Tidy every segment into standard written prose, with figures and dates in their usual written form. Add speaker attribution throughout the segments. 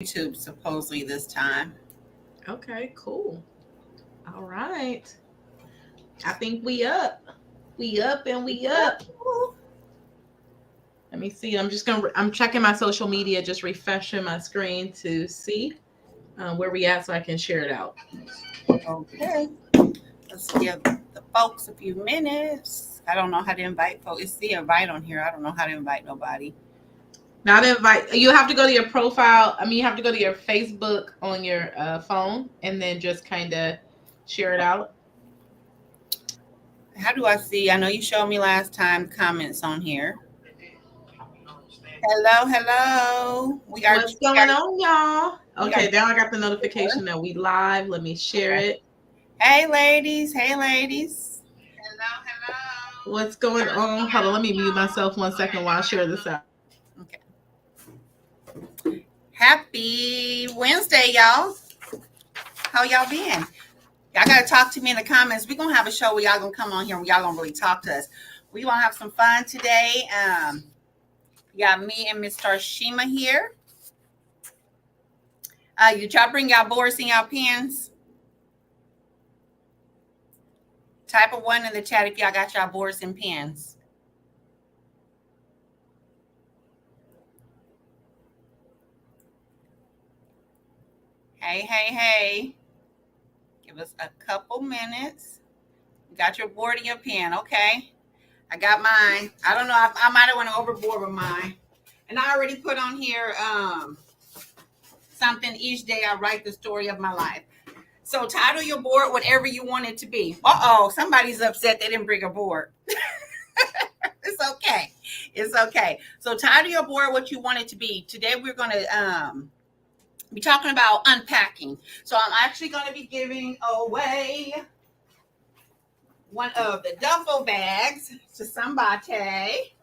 Speaker 1: YouTube supposedly this time.
Speaker 2: Okay, cool. All right. I think we up. We up and we up. Let me see. I'm checking my social media, just refreshing my screen to see where we at so I can share it out.
Speaker 1: Okay. Let's give the folks a few minutes. I don't know how to invite folks. It's the invite on here. I don't know how to invite nobody.
Speaker 2: Now to invite, you have to go to your profile. I mean, you have to go to your Facebook on your phone and then just kind of share it out.
Speaker 1: How do I see? I know you showed me last time comments on here. Hello, hello.
Speaker 2: What's going on, y'all?
Speaker 1: We are.
Speaker 2: Okay, now I got the notification that we live. Let me share it.
Speaker 1: Hey, ladies. Hey, ladies.
Speaker 2: What's going on? Hold on, let me mute myself 1 second while I share this out.
Speaker 1: Okay. Happy Wednesday, y'all. How y'all been? Y'all got to talk to me in the comments. We're going to have a show where y'all going to come on here and y'all going to really talk to us. We're going to have some fun today. You got me and Miss Starshima here. Did y'all bring y'all boards and y'all pens? Type of one in the chat if y'all got y'all boards and pens. Hey, hey, hey. Give us a couple minutes. You got your board and your pen. Okay. I got mine. I don't know. I might have went overboard with mine. And I already put on here something each day I write the story of my life. So title your board whatever you want it to be. Uh-oh, somebody's upset they didn't bring a board. It's okay. It's okay. So title your board what you want it to be. Today we're going to be talking about unpacking. So I'm actually going to be giving away one of the duffel bags to somebody today.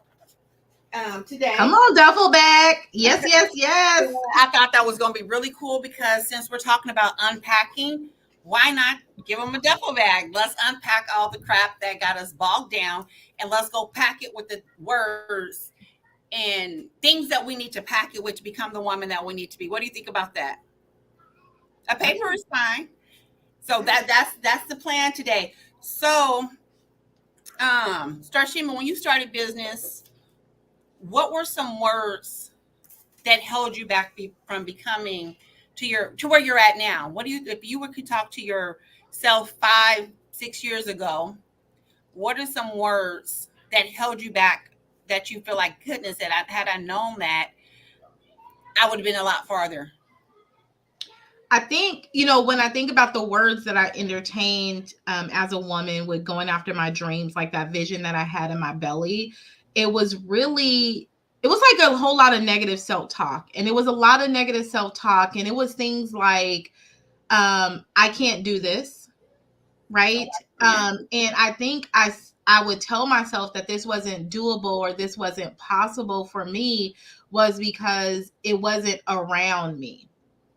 Speaker 2: Come on, duffel bag. Yes, yes, yes.
Speaker 1: I thought that was going to be really cool because since we're talking about unpacking, why not give them a duffel bag? Let's unpack all the crap that got us bogged down and let's go pack it with the words and things that we need to pack it with to become the woman that we need to be. What do you think about that? A paper is fine. So that's the plan today. So, Starshima, when you started business, what were some words that held you back from becoming to where you're at now? What do you, if you could talk to yourself 5-6 years ago, what are some words that held you back that you feel like, goodness, that had I known that, I would have been a lot farther?
Speaker 2: I think, when I think about the words that I entertained as a woman with going after my dreams, like that vision that I had in my belly, it was like a whole lot of negative self-talk. And it was a lot of negative self-talk. And it was things like, I can't do this. Right. And I think I would tell myself that this wasn't doable or this wasn't possible for me was because it wasn't around me.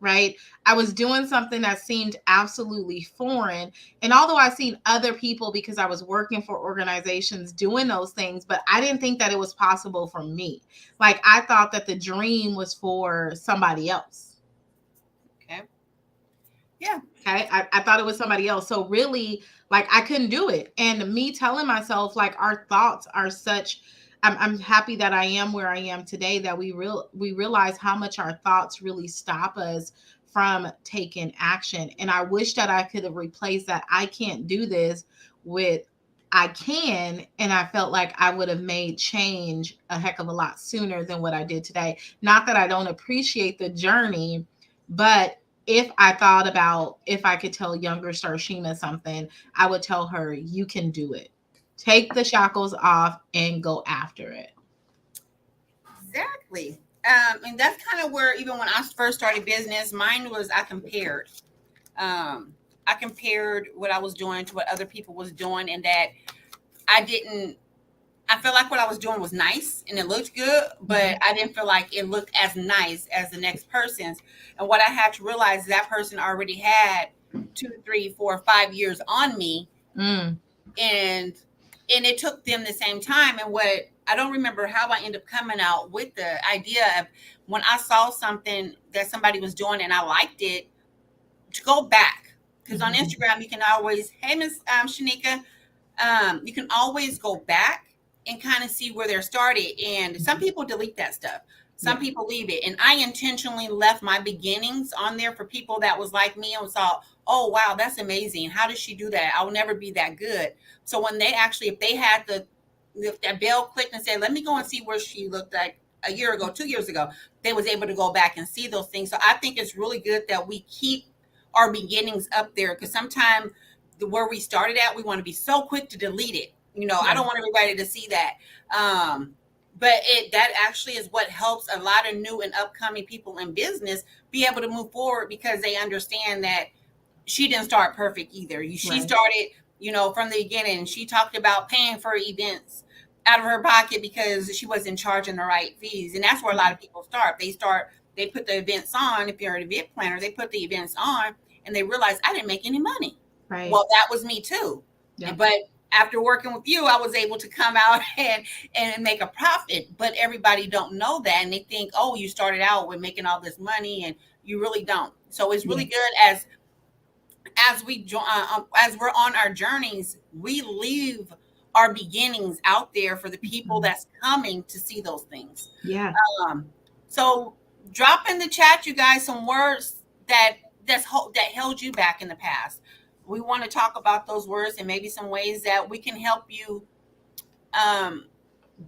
Speaker 2: Right. I was doing something that seemed absolutely foreign. And although I've seen other people because I was working for organizations doing those things, but I didn't think that it was possible for me. Like I thought that the dream was for somebody else.
Speaker 1: Okay. Yeah.
Speaker 2: Okay. I thought it was somebody else. So really, like I couldn't do it. And me telling myself like our thoughts are such, I'm happy that I am where I am today, that we realize how much our thoughts really stop us from taking action. And I wish that I could have replaced that I can't do this with I can. And I felt like I would have made change a heck of a lot sooner than what I did today. Not that I don't appreciate the journey, but if I thought about if I could tell younger Starshima something, I would tell her, you can do it. Take the shackles off and go after it.
Speaker 1: Exactly. And that's kind of where, even when I first started business, mine was I compared. I compared what I was doing to what other people was doing, and that I felt like what I was doing was nice and it looked good, but I didn't feel like it looked as nice as the next person's. And what I had to realize is that person already had 2, 3, 4, 5 years on me. And it took them the same time. And what I don't remember how I ended up coming out with the idea of when I saw something that somebody was doing and I liked it, to go back. Because on Instagram, you can always, hey, Miss Shanika, you can always go back and kind of see where they're started. And some people delete that stuff. Some people leave it. And I intentionally left my beginnings on there for people that was like me and saw, oh, wow, that's amazing. How does she do that? I will never be that good. So when they actually, if they had if that bell clicked and said, let me go and see where she looked like a year ago, 2 years ago, they was able to go back and see those things. So I think it's really good that we keep our beginnings up there, because sometimes where we started at, we want to be so quick to delete it. I don't want everybody to see that. But that actually is what helps a lot of new and upcoming people in business be able to move forward, because they understand that she didn't start perfect either. She started, from the beginning. She talked about paying for events out of her pocket because she wasn't charging the right fees. And that's where a lot of people start. They put the events on. If you're an event planner, they put the events on and they realize, I didn't make any money. Right. Well, that was me too. Yep. But after working with you, I was able to come out and make a profit. But everybody don't know that. And they think, oh, you started out with making all this money, and you really don't. So it's really good as we're on our journeys, we leave our beginnings out there for the people that's coming to see those things. Yeah. So drop in the chat, you guys, some words that held you back in the past. We want to talk about those words and maybe some ways that we can help you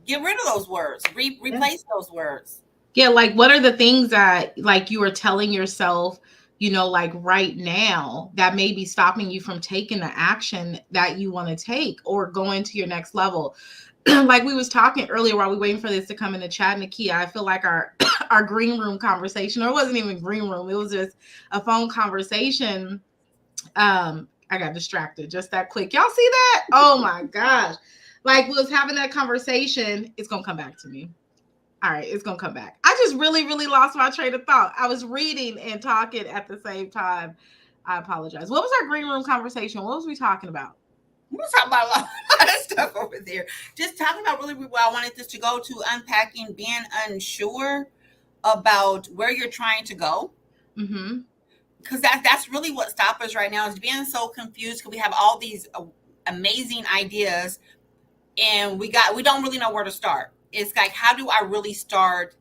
Speaker 1: get rid of those words, replace those words.
Speaker 2: Yeah, like what are the things that like you are telling yourself, like right now that may be stopping you from taking the action that you want to take or going to your next level? Like we was talking earlier while we waiting for this to come in the chat, Nakia, I feel like our green room conversation, or it wasn't even green room, it was just a phone conversation. I got distracted just that quick. Y'all see that? Oh my gosh. Like we was having that conversation. It's going to come back to me. All right. It's going to come back. I just really, really lost my train of thought. I was reading and talking at the same time. I apologize. What was our green room conversation? What was we talking about?
Speaker 1: We were talking about a lot of stuff over there. Just talking about really well, I wanted this to go to unpacking, being unsure about where you're trying to go. Because that's really what stops us right now, is being so confused, because we have all these amazing ideas and we don't really know where to start. It's like, how do I really start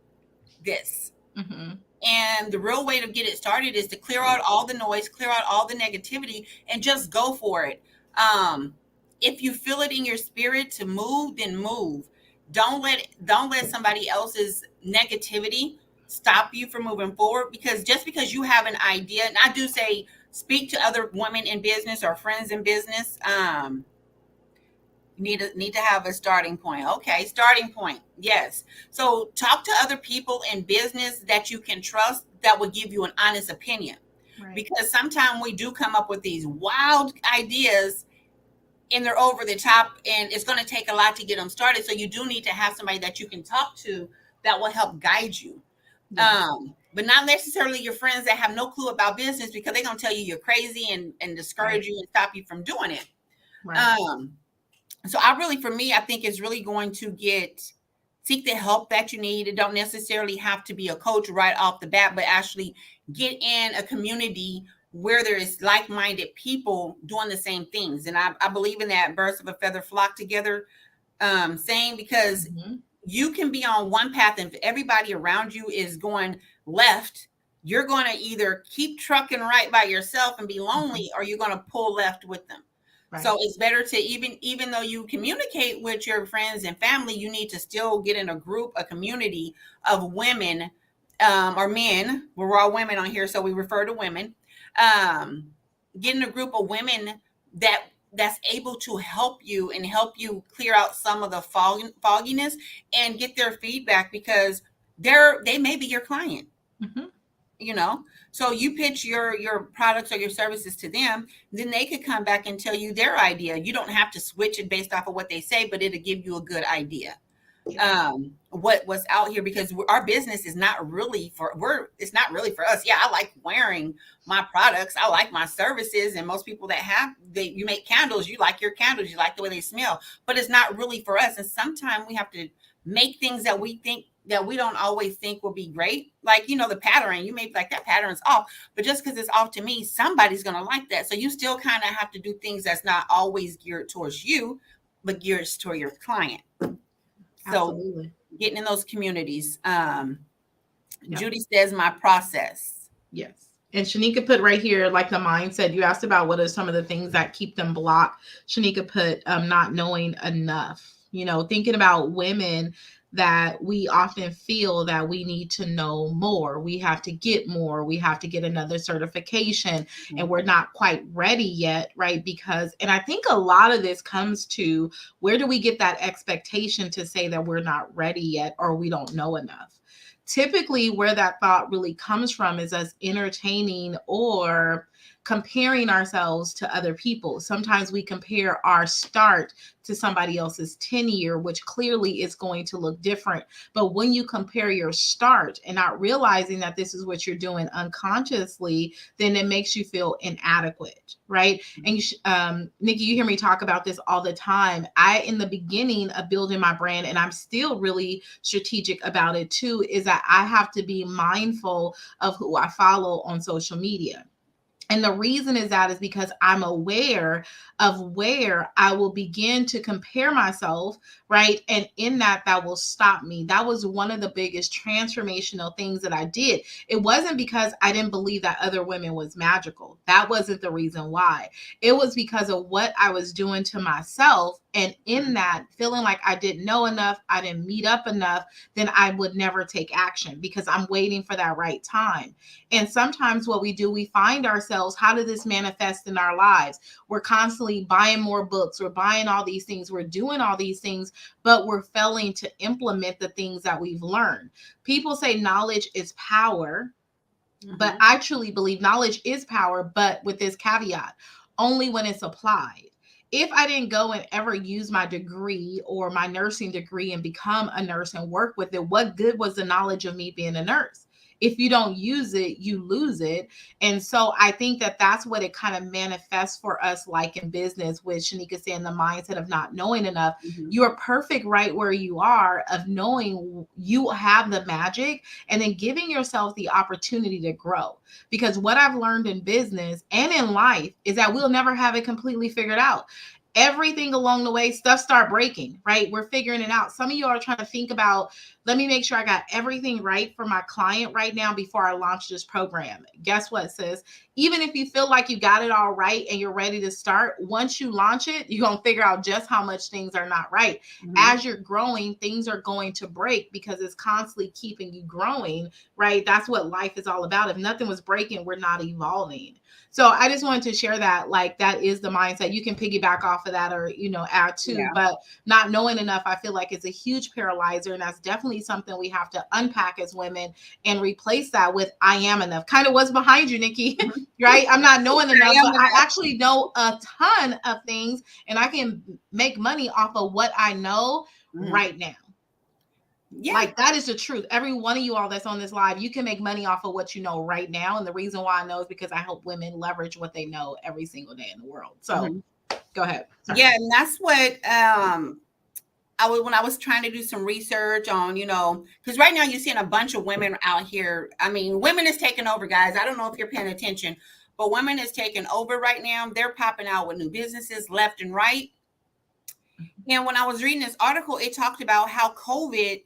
Speaker 1: this? And the real way to get it started is to clear out all the noise, clear out all the negativity, and just go for it. If you feel it in your spirit to move, then move. Don't let somebody else's negativity stop you from moving forward, because just because you have an idea, and I do say speak to other women in business or friends in business, need to have a starting point. Okay, starting point. Yes. So talk to other people in business that you can trust, that will give you an honest opinion. Right. Because sometimes we do come up with these wild ideas and they're over the top, and it's going to take a lot to get them started. So you do need to have somebody that you can talk to that will help guide you. But not necessarily your friends that have no clue about business, because they're going to tell you you're crazy and discourage you and stop you from doing it. Right. So for me, I think it's really going to seek the help that you need. It don't necessarily have to be a coach right off the bat, but actually get in a community where there is like-minded people doing the same things. And I believe in that birds of a feather flock together saying, because you can be on one path, and if everybody around you is going left, you're going to either keep trucking right by yourself and be lonely, or you're going to pull left with them. Right. So it's better to, even though you communicate with your friends and family, you need to still get in a group, a community of women or men. We're all women on here, so we refer to women. Get in a group of women that's able to help you and help you clear out some of the fogginess and get their feedback, because they may be your client. So you pitch your products or your services to them, then they could come back and tell you their idea. You don't have to switch it based off of what they say, but it'll give you a good idea. What's out here, because our business is not really it's not really for us. Yeah, I like wearing my products, I like my services, and most people that you make candles, you like your candles, you like the way they smell, but it's not really for us. And sometimes we have to make things that we think that we don't always think will be great. Like, the pattern, you may be like, that pattern's off, but just because it's off to me, somebody's going to like that. So you still kind of have to do things that's not always geared towards you, but geared toward your client. So
Speaker 2: Absolutely.
Speaker 1: getting in those communities.
Speaker 2: Yep.
Speaker 1: Judy says my process.
Speaker 2: Yes. And Shanika put right here, like the mindset, you asked about what are some of the things that keep them blocked. Shanika put not knowing enough, thinking about women that we often feel that we need to know more. We have to get more. We have to get another certification, and we're not quite ready yet, right? And I think a lot of this comes to, where do we get that expectation to say that we're not ready yet or we don't know enough? Typically, where that thought really comes from is us entertaining or comparing ourselves to other people. Sometimes we compare our start to somebody else's tenure, which clearly is going to look different. But when you compare your start and not realizing that this is what you're doing unconsciously, then it makes you feel inadequate, right? And Nikki, you hear me talk about this all the time. In the beginning of building my brand, and I'm still really strategic about it too, is that I have to be mindful of who I follow on social media. And the reason is because I'm aware of where I will begin to compare myself, right? And in that will stop me. That was one of the biggest transformational things that I did. It wasn't because I didn't believe that other women was magical. That wasn't the reason why. It was because of what I was doing to myself. And in that, feeling like I didn't know enough, I didn't meet up enough, then I would never take action because I'm waiting for that right time. And sometimes what we do, we find ourselves, how did this manifest in our lives? We're constantly buying more books, we're buying all these things, we're doing all these things, but we're failing to implement the things that we've learned. People say knowledge is power, but I truly believe knowledge is power, but with this caveat, only when it's applied. If I didn't go and ever use my degree or my nursing degree and become a nurse and work with it, what good was the knowledge of me being a nurse? If you don't use it, you lose it. And so I think that that's what it kind of manifests for us, like in business, with Shanika saying the mindset of not knowing enough. You're perfect right where you are, of knowing you have the magic and then giving yourself the opportunity to grow. Because what I've learned in business and in life is that we'll never have it completely figured out. Everything along the way, stuff start breaking, right? We're figuring it out. Some of you are trying to think about, let me make sure I got everything right for my client right now before I launch this program. Guess what, sis? Even if you feel like you got it all right and you're ready to start, once you launch it, you're going to figure out just how much things are not right. As you're growing, things are going to break because it's constantly keeping you growing, right? That's what life is all about. If nothing was breaking, we're not evolving. So I just wanted to share that, like, that is the mindset. You can piggyback off of that or, add to, but not knowing enough, I feel like it's a huge paralyzer. And that's definitely something we have to unpack as women and replace that with I am enough. Kind of what's behind you, Nikki, right? I'm not knowing enough, but I actually know a ton of things and I can make money off of what I know right now. Yeah. Like, that is the truth. Every one of you all that's on this live, you can make money off of what you know right now. And the reason why I know is because I help women leverage what they know every single day in the world. So go ahead.
Speaker 1: Sorry. Yeah. And that's what when I was trying to do some research on, because right now you're seeing a bunch of women out here. I mean, women is taking over, guys. I don't know if you're paying attention, but women is taking over right now. They're popping out with new businesses left and right. And when I was reading this article, it talked about how COVID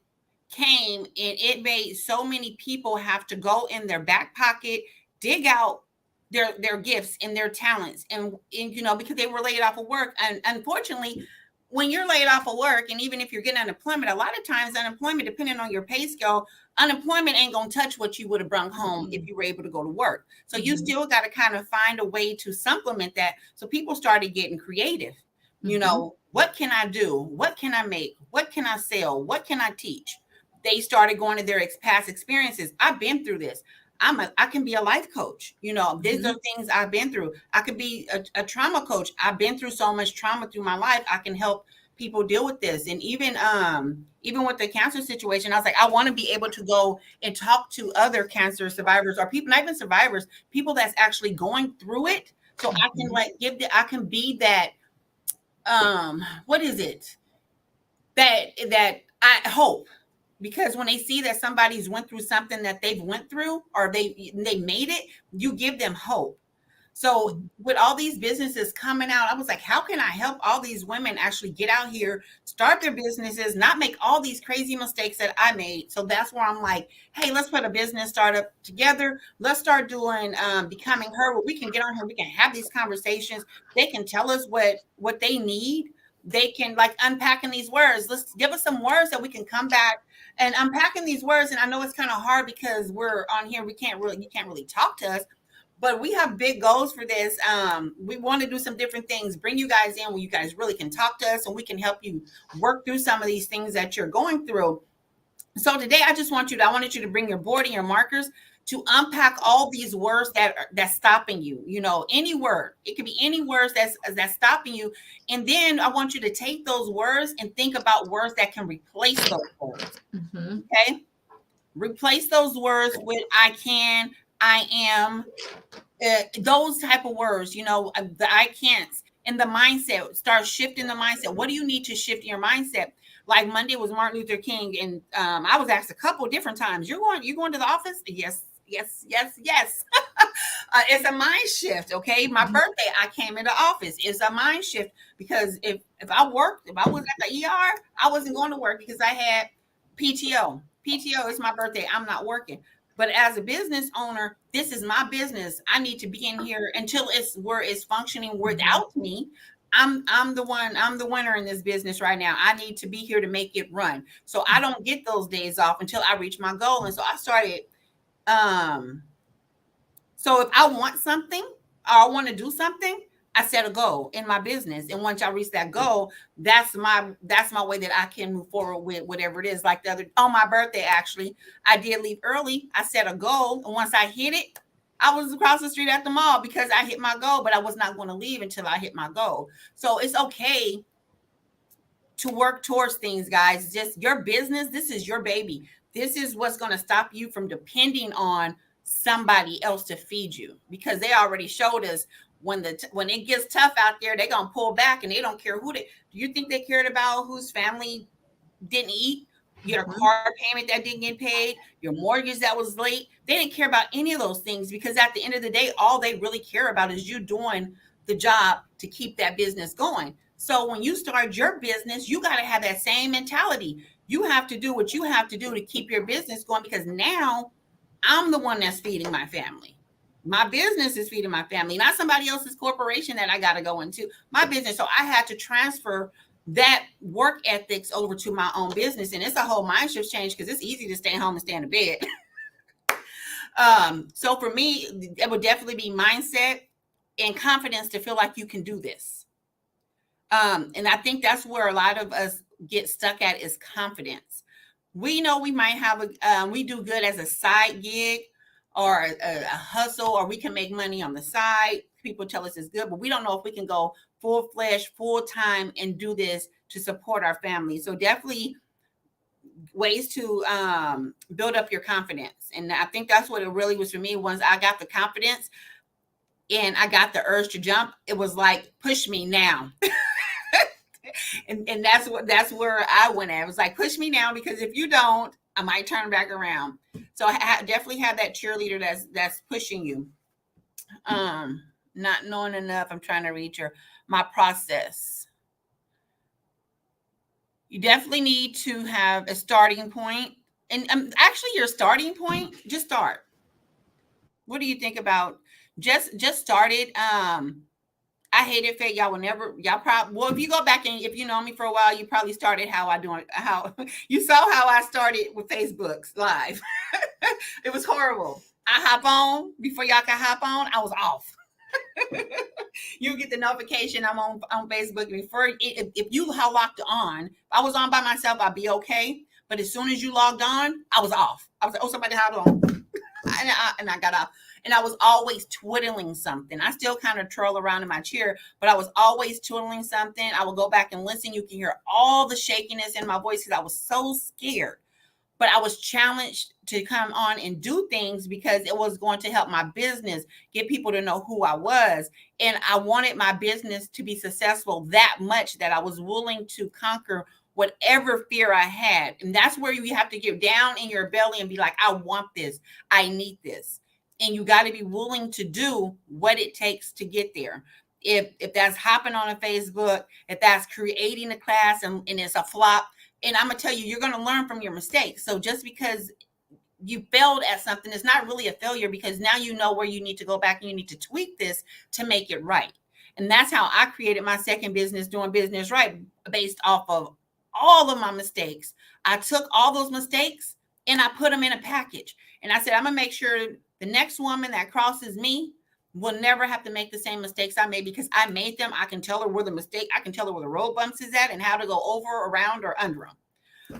Speaker 1: came and it made so many people have to go in their back pocket, dig out their gifts and their talents, and because they were laid off of work. And unfortunately, when you're laid off of work, and even if you're getting unemployment, a lot of times unemployment, depending on your pay scale, unemployment ain't gonna touch what you would have brought home if you were able to go to work. So you still got to kind of find a way to supplement that. So people started getting creative. What can I do? What can I make? What can I sell? What can I teach? They started going to their past experiences. I've been through this. I can be a life coach. These are things I've been through. I could be a trauma coach. I've been through so much trauma through my life. I can help people deal with this. And even with the cancer situation, I was like, I want to be able to go and talk to other cancer survivors or people, not even survivors, people that's actually going through it. So I can I can be that, what is it? That I hope, because when they see that somebody's went through something that they've went through, or they made it, you give them hope. So
Speaker 2: Mhm.
Speaker 1: with all these businesses coming out, I was like, how can I help all these women actually get out here, start their businesses, not make all these crazy mistakes that I made? So that's where I'm like, hey, let's put a business startup together. Let's start doing becoming her, where we can get on here, we can have these conversations. They can tell us what they need. They can, like, unpacking these words. Let's give us some words that we can come back and unpacking these words. And I know it's kind of hard because we're on here. You can't really talk to us, but we have big goals for this. We want to do some different things, bring you guys in where you guys really can talk to us and we can help you work through some of these things that you're going through. So today I wanted you to bring your board and your markers to unpack all these words that's stopping you. You know, any word. It could be any words that's stopping you. And then I want you to take those words and think about words that can replace those words.
Speaker 2: Mhm.
Speaker 1: Okay? Replace those words with I can, I am, those type of words, the I can'ts, and the mindset. Start shifting the mindset. What do you need to shift your mindset? Like Monday was Martin Luther King, and I was asked a couple different times, you going to the office? Yes, yes, yes, yes. It's a mind shift. Okay, my
Speaker 2: Mhm.
Speaker 1: birthday, I came into office. It's a mind shift, because if I worked, if I was at the ER, I wasn't going to work because I had PTO. PTO is my birthday. I'm not working. But as a business owner, this is my business. I need to be in here until it's functioning
Speaker 2: Mhm.
Speaker 1: without me. I'm the winner in this business right now. I need to be here to make it run. So I don't get those days off until I reach my goal. And so I started, um so if I want something or I want to do something, I set a goal in my business. And once I reach that goal, that's my way that I can move forward with whatever it is. Like the other on my birthday, actually, I did leave early. I set a goal. And once I hit it, I was across the street at the mall because I hit my goal, but I was not going to leave until I hit my goal. So it's okay to work towards things, guys. Just your business, this is your baby. This is what's going to stop you from depending on somebody else to feed you, because they already showed us when it gets tough out there, they're going to pull back and they don't care who they. Do you think they cared about whose family didn't eat? Your
Speaker 2: Mhm.
Speaker 1: car payment that didn't get paid, your mortgage that was late. They didn't care about any of those things, because at the end of the day, all they really care about is you doing the job to keep that business going. So when you start your business, you got to have that same mentality. You have to do what you have to do to keep your business going, because now I'm the one that's feeding my family. My business is feeding my family, not somebody else's corporation that I got to go into. My business. So I had to transfer that work ethics over to my own business. And it's a whole mind shift change, because it's easy to stay home and stay in the bed. So for me, it would definitely be mindset and confidence to feel like you can do this. And I think that's where a lot of us get stuck at, is confidence. We know we might have we do good as a side gig or a hustle, or we can make money on the side. People tell us it's good, but we don't know if we can go full flesh, full time, and do this to support our family. So definitely ways to build up your confidence. And I think that's what it really was for me. Once I got the confidence and I got the urge to jump, it was like, push me now. And that's where I went at. It was like, push me now, because if you don't, I might turn back around. So definitely have that cheerleader that's pushing you. Um, Not knowing enough. I'm trying to read my process. You definitely need to have a starting point, and actually, your starting point, just start. What do you think about just started? I hated fake. Y'all will never. Y'all probably. Well, if you go back and if you know me for a while, you probably started how you saw how I started with Facebook's live. It was horrible. I hop on before y'all can hop on. I was off. You get the notification I'm on Facebook before. If you locked on, if I was on by myself, I'd be okay. But as soon as you logged on, I was off. I was like, oh, somebody hopped on. And I got off. And I was always twiddling something. I still kind of twirl around in my chair, but I was always twiddling something. I would go back and listen. You can hear all the shakiness in my voice because I was so scared. But I was challenged to come on and do things because it was going to help my business, get people to know who I was. And I wanted my business to be successful that much that I was willing to conquer whatever fear I had. And that's where you have to get down in your belly and be like, I want this. I need this. And you got to be willing to do what it takes to get there. If that's hopping on a Facebook, if that's creating a class and it's a flop, and I'm going to tell you, you're going to learn from your mistakes. So just because you failed at something, it's not really a failure, because now you know where you need to go back and you need to tweak this to make it right. And that's how I created my second business, Doing Business Right, based off of all of my mistakes. I took all those mistakes and I put them in a package. And I said, I'm going to make sure the next woman that crosses me will never have to make the same mistakes I made, because I made them. I can tell her where the mistake, I can tell her where the road bumps is at and how to go over, around, or under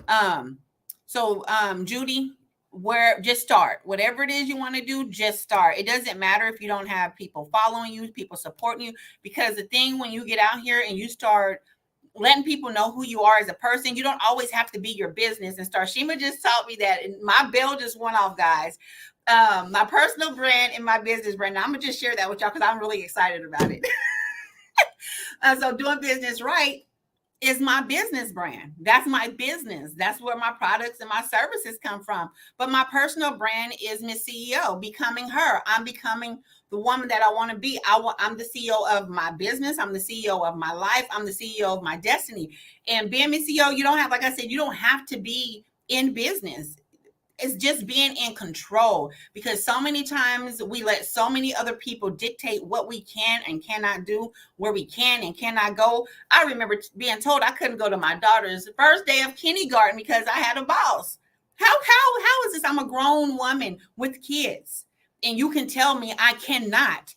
Speaker 1: them. Judy, where just start. Whatever it is you want to do, just start. It doesn't matter if you don't have people following you, people supporting you, because the thing, when you get out here and you start letting people know who you are as a person, you don't always have to be your business and start. Shima just taught me that, and my bell just went off, guys. My personal brand and my business brand. Now, I'm gonna just share that with y'all because I'm really excited about it. So Doing Business Right is my business brand. That's my business. That's where my products and my services come from. But my personal brand is Miss CEO, becoming her. I'm becoming the woman that I want to be. I'm the CEO of my business. I'm the CEO of my life. I'm the CEO of my destiny. And being Miss CEO, you don't have, like I said, you don't have to be in business. It's just being in control, because so many times we let so many other people dictate what we can and cannot do, where we can and cannot go. I remember being told I couldn't go to my daughter's first day of kindergarten because I had a boss. How is this? I'm a grown woman with kids, and you can tell me I cannot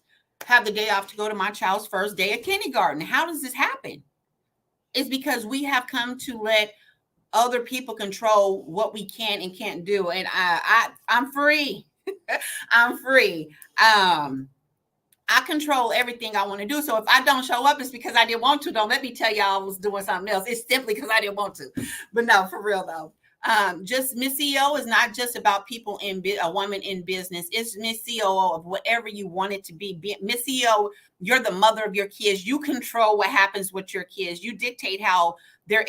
Speaker 1: have the day off to go to my child's first day of kindergarten. How does this happen? It's because we have come to let other people control what we can and can't do. And I'm free. I'm free. I control everything I want to do. So if I don't show up, it's because I didn't want to. Don't let me tell y'all I was doing something else. It's simply because I didn't want to. But no, for real though. Just Miss CEO is not just about people in a woman in business. It's Miss CEO of whatever you want it to be. Miss CEO, you're the mother of your kids. You control what happens with your kids. You dictate how they're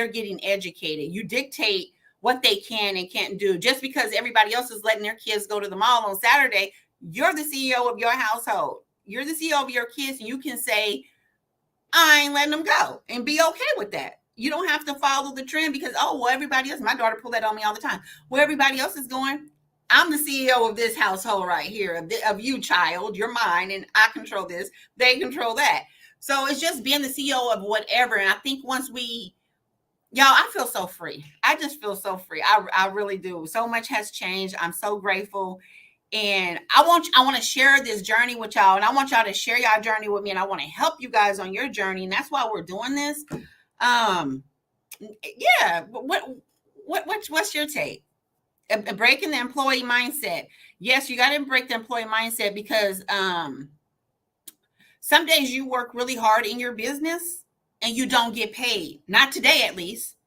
Speaker 1: getting educated. You dictate what they can and can't do. Just because everybody else is letting their kids go to the mall on Saturday, you're the CEO of your household. You're the CEO of your kids, and you can say, I ain't letting them go, and be okay with that. You don't have to follow the trend because, everybody else, my daughter pulled that on me all the time. Where everybody else is going, I'm the CEO of this household right here, of you, child. You're mine, and I control this. They control that. So it's just being the CEO of whatever. And I think once I feel so free. I just feel so free. I really do. So much has changed. I'm so grateful. And I want to share this journey with y'all. And I want y'all to share y'all journey with me. And I want to help you guys on your journey. And that's why we're doing this. Yeah. What's your take? Breaking the employee mindset. Yes, you got to break the employee mindset, because some days you work really hard in your business and you don't get paid. Not today, at least.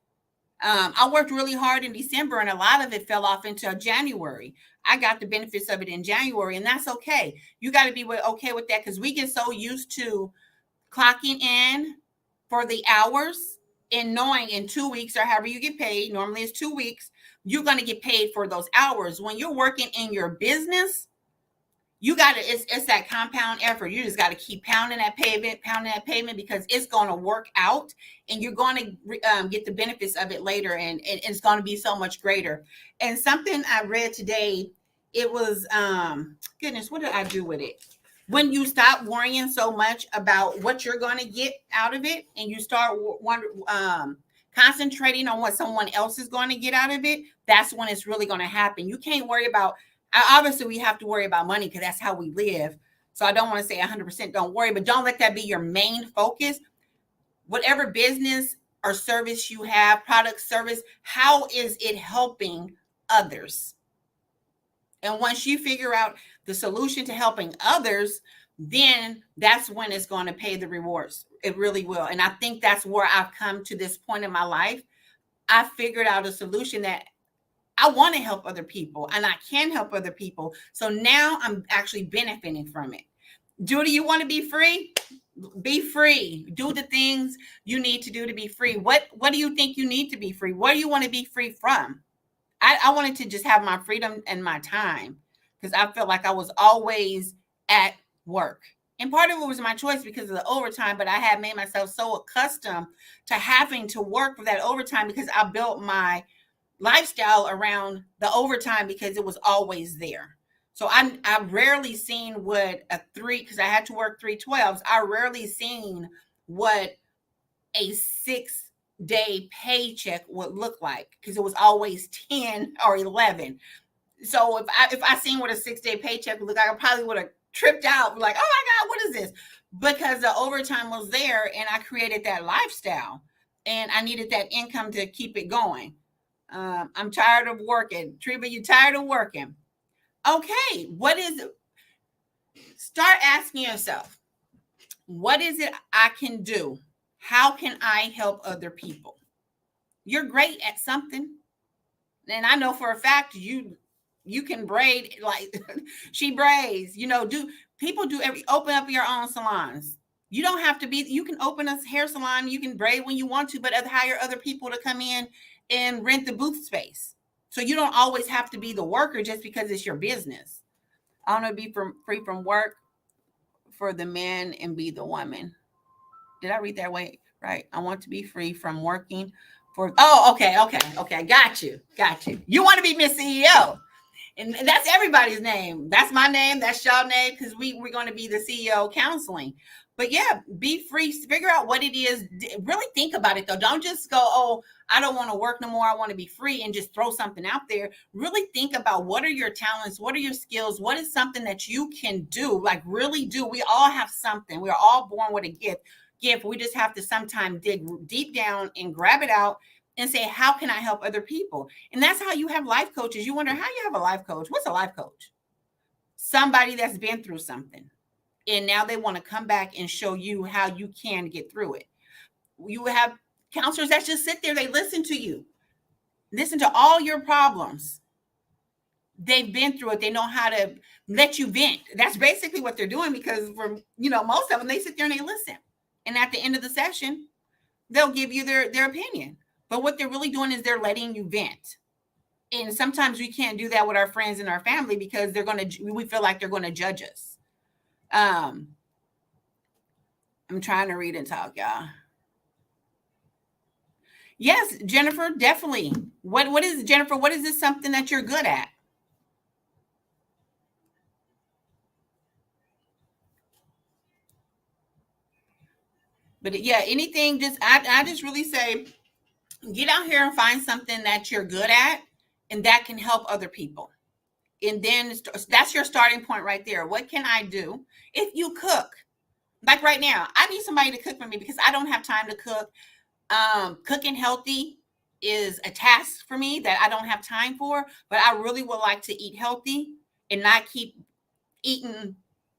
Speaker 1: I worked really hard in December, and a lot of it fell off into January. I got the benefits of it in January, and that's okay. You got to be okay with that, because we get so used to clocking in for the hours and knowing in 2 weeks, or however you get paid, normally it's 2 weeks, you're going to get paid for those hours. When you're working in your business, it's that compound effort. You just got to keep pounding that pavement, because it's going to work out, and you're going to get the benefits of it later, and it's going to be so much greater. And something I read today, it was, goodness, what did I do with it? When you stop worrying so much about what you're going to get out of it, and you start concentrating on what someone else is going to get out of it, that's when it's really going to happen. You can't worry about, obviously we have to worry about money because that's how we live. So I don't want to say 100% don't worry, but don't let that be your main focus. Whatever business or service you have, product, service, how is it helping others? And once you figure out the solution to helping others, then that's when it's going to pay the rewards. It really will. And I think that's where I've come to this point in my life. I figured out a solution that I want to help other people, and I can help other people. So now I'm actually benefiting from it. Judy, you want to be free? Be free. Do the things you need to do to be free. What do you think you need to be free? What do you want to be free from? I wanted to just have my freedom and my time because I felt like I was always at work. And part of it was my choice because of the overtime, but I had made myself so accustomed to having to work for that overtime because I built my lifestyle around the overtime because it was always there. So I rarely seen what a three, because I had to work 312s. I rarely seen what a 6 day paycheck would look like because it was always 10 or 11. So if I seen what a 6 day paycheck would look like, I probably would have tripped out like, oh my God, what is this? Because the overtime was there and I created that lifestyle and I needed that income to keep it going. I'm tired of working. Treva, you tired of working? Okay, what is it? Start asking yourself, what is it I can do? How can I help other people? You're great at something. And I know for a fact you can braid like she braids, do people do open up your own salons. You don't have to be, you can open a hair salon, you can braid when you want to, but hire other people to come in and rent the booth space. So you don't always have to be the worker just because it's your business. I want to be free from work for the men and be the woman. Did I read that way? Right. I want to be free from working for. Oh, okay. Got you. You want to be Miss CEO. And that's everybody's name. That's my name. That's y'all name because we're going to be the CEO counseling. But yeah, be free. Figure out what it is. Really think about it though. Don't just go, oh, I don't want to work no more. I want to be free and just throw something out there. Really think about what are your talents? What are your skills? What is something that you can do? Like really do. We all have something. We're all born with a gift. We just have to sometimes dig deep down and grab it out and say, how can I help other people? And that's how you have life coaches. You wonder how you have a life coach. What's a life coach? Somebody that's been through something. And now they want to come back and show you how you can get through it. You have counselors that just sit there. They listen to you. Listen to all your problems. They've been through it. They know how to let you vent. That's basically what they're doing because for, most of them, they sit there and they listen. And at the end of the session, they'll give you their opinion. But what they're really doing is they're letting you vent. And sometimes we can't do that with our friends and our family because we feel like they're going to judge us. I'm trying to read and talk, y'all. Yes, Jennifer, definitely. What is Jennifer? What is this something that you're good at? But yeah, anything. I just really say, get out here and find something that you're good at, and that can help other people. And then that's your starting point right there. What can I do? If you cook, like right now, I need somebody to cook for me because I don't have time to cook. Cooking healthy is a task for me that I don't have time for, but I really would like to eat healthy and not keep eating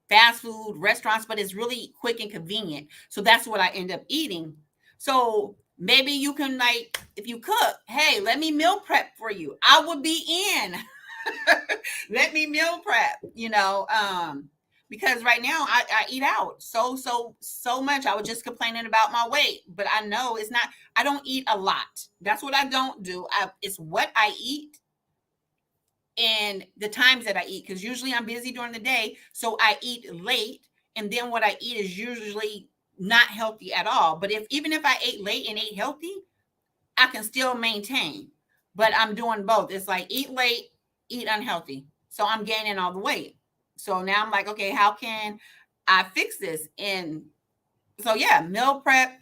Speaker 1: fast food restaurants, but it's really quick and convenient. So that's what I end up eating. So maybe you can, like, if you cook, hey, let me meal prep for you. I would be in. Let me meal prep, because right now I eat out so much. I was just complaining about my weight, but I know it's not, I don't eat a lot. That's what I don't do. It's what I eat and the times that I eat, because usually I'm busy during the day. So I eat late. And then what I eat is usually not healthy at all. But even if I ate late and ate healthy, I can still maintain. But I'm doing both. It's like eat late, eat unhealthy. So I'm gaining all the weight. So now I'm like, okay, how can I fix this? And so yeah, meal prep.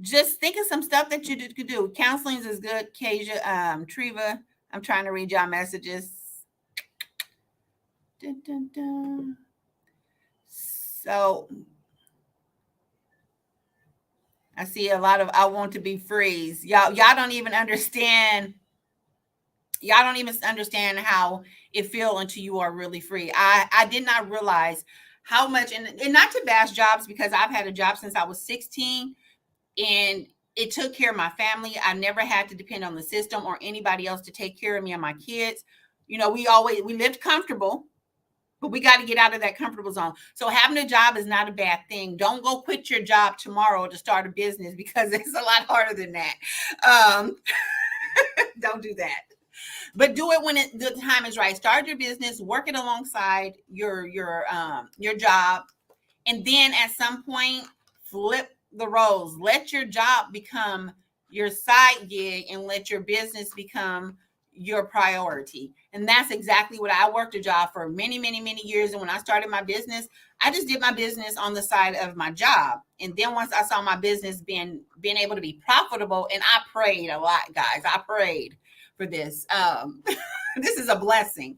Speaker 1: Just think of some stuff that you could do. Counseling is good. Kasia, Treva, I'm trying to read y'all messages. Dun, dun, dun. So I see a lot of I want to be freeze. Y'all don't even understand. Y'all don't even understand how it feels until you are really free. I did not realize how much, and not to bash jobs, because I've had a job since I was 16 and it took care of my family. I never had to depend on the system or anybody else to take care of me and my kids. We lived comfortable, But we got to get out of that comfortable zone. So having a job is not a bad thing. Don't go quit your job tomorrow to start a business, because it's a lot harder than that. Um, don't do that. But do it when the time is right. Start your business, work it alongside your job, and then at some point flip the roles. Let your job become your side gig and let your business become your priority. And that's exactly what I worked a job for many, many, many years. And when I started my business, I just did my business on the side of my job. And then once I saw my business being able to be profitable, and I prayed a lot, guys. I prayed for this. This is a blessing.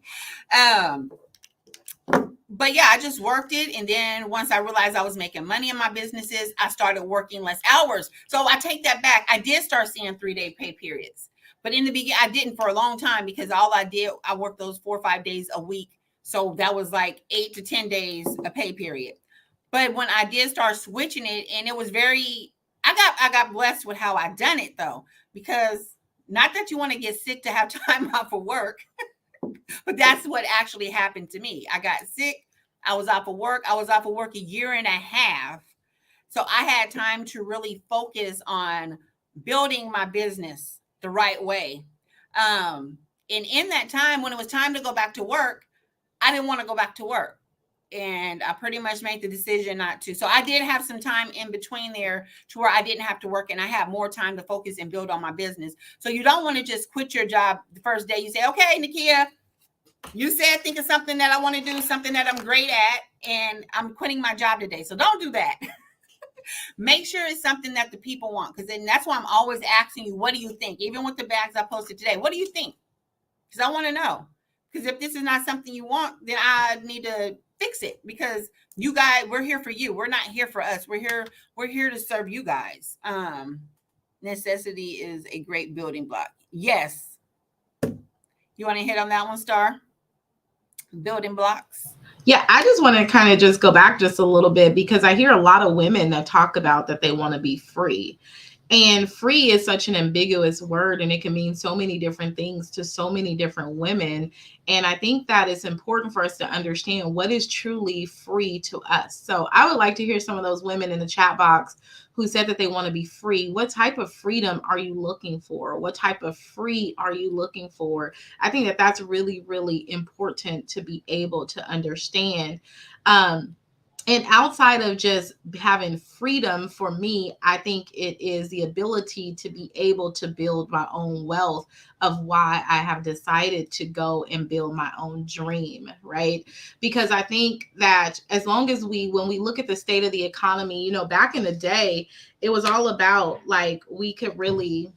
Speaker 1: But yeah, I just worked it. And then once I realized I was making money in my businesses, I started working less hours. So I take that back. I did start seeing 3-day pay periods. But in the beginning, I didn't for a long time, because all I did, I worked those 4 or 5 days a week. So that was like 8 to 10 days a pay period. But when I did start switching it, and it was I got blessed with how I done it though, because not that you want to get sick to have time off of work, but that's what actually happened to me. I got sick. I was off of work. I was off of work a year and a half. So I had time to really focus on building my business the right way. And in that time, when it was time to go back to work, I didn't want to go back to work. And I pretty much made the decision not to. So I did have some time in between there to where I didn't have to work, and I had more time to focus and build on my business. So you don't want to just quit your job the first day. You say, okay, Nakia, you said think of something that I want to do, something that I'm great at, and I'm quitting my job today. So don't do that. Make sure it's something that the people want, because then that's why I'm always asking you, what do you think? Even with the bags I posted today, what do you think? Because I want to know. Because if this is not something you want, then I need to fix it, because you guys, we're here for you. We're not here for us. We're here to serve you guys. Necessity is a great building block. Yes. You want to hit on that one, Star? Building blocks.
Speaker 2: Yeah, I just want to kind of just go back just a little bit, because I hear a lot of women that talk about that they want to be free. And free is such an ambiguous word, and it can mean so many different things to so many different women. And I think that it's important for us to understand what is truly free to us. So I would like to hear some of those women in the chat box who said that they want to be free. What type of freedom are you looking for? What type of free are you looking for? I think that that's really, really important to be able to understand. And outside of just having freedom, for me, I think it is the ability to be able to build my own wealth, of why I have decided to go and build my own dream, right? Because I think that as long as when we look at the state of the economy, back in the day, it was all about like we could really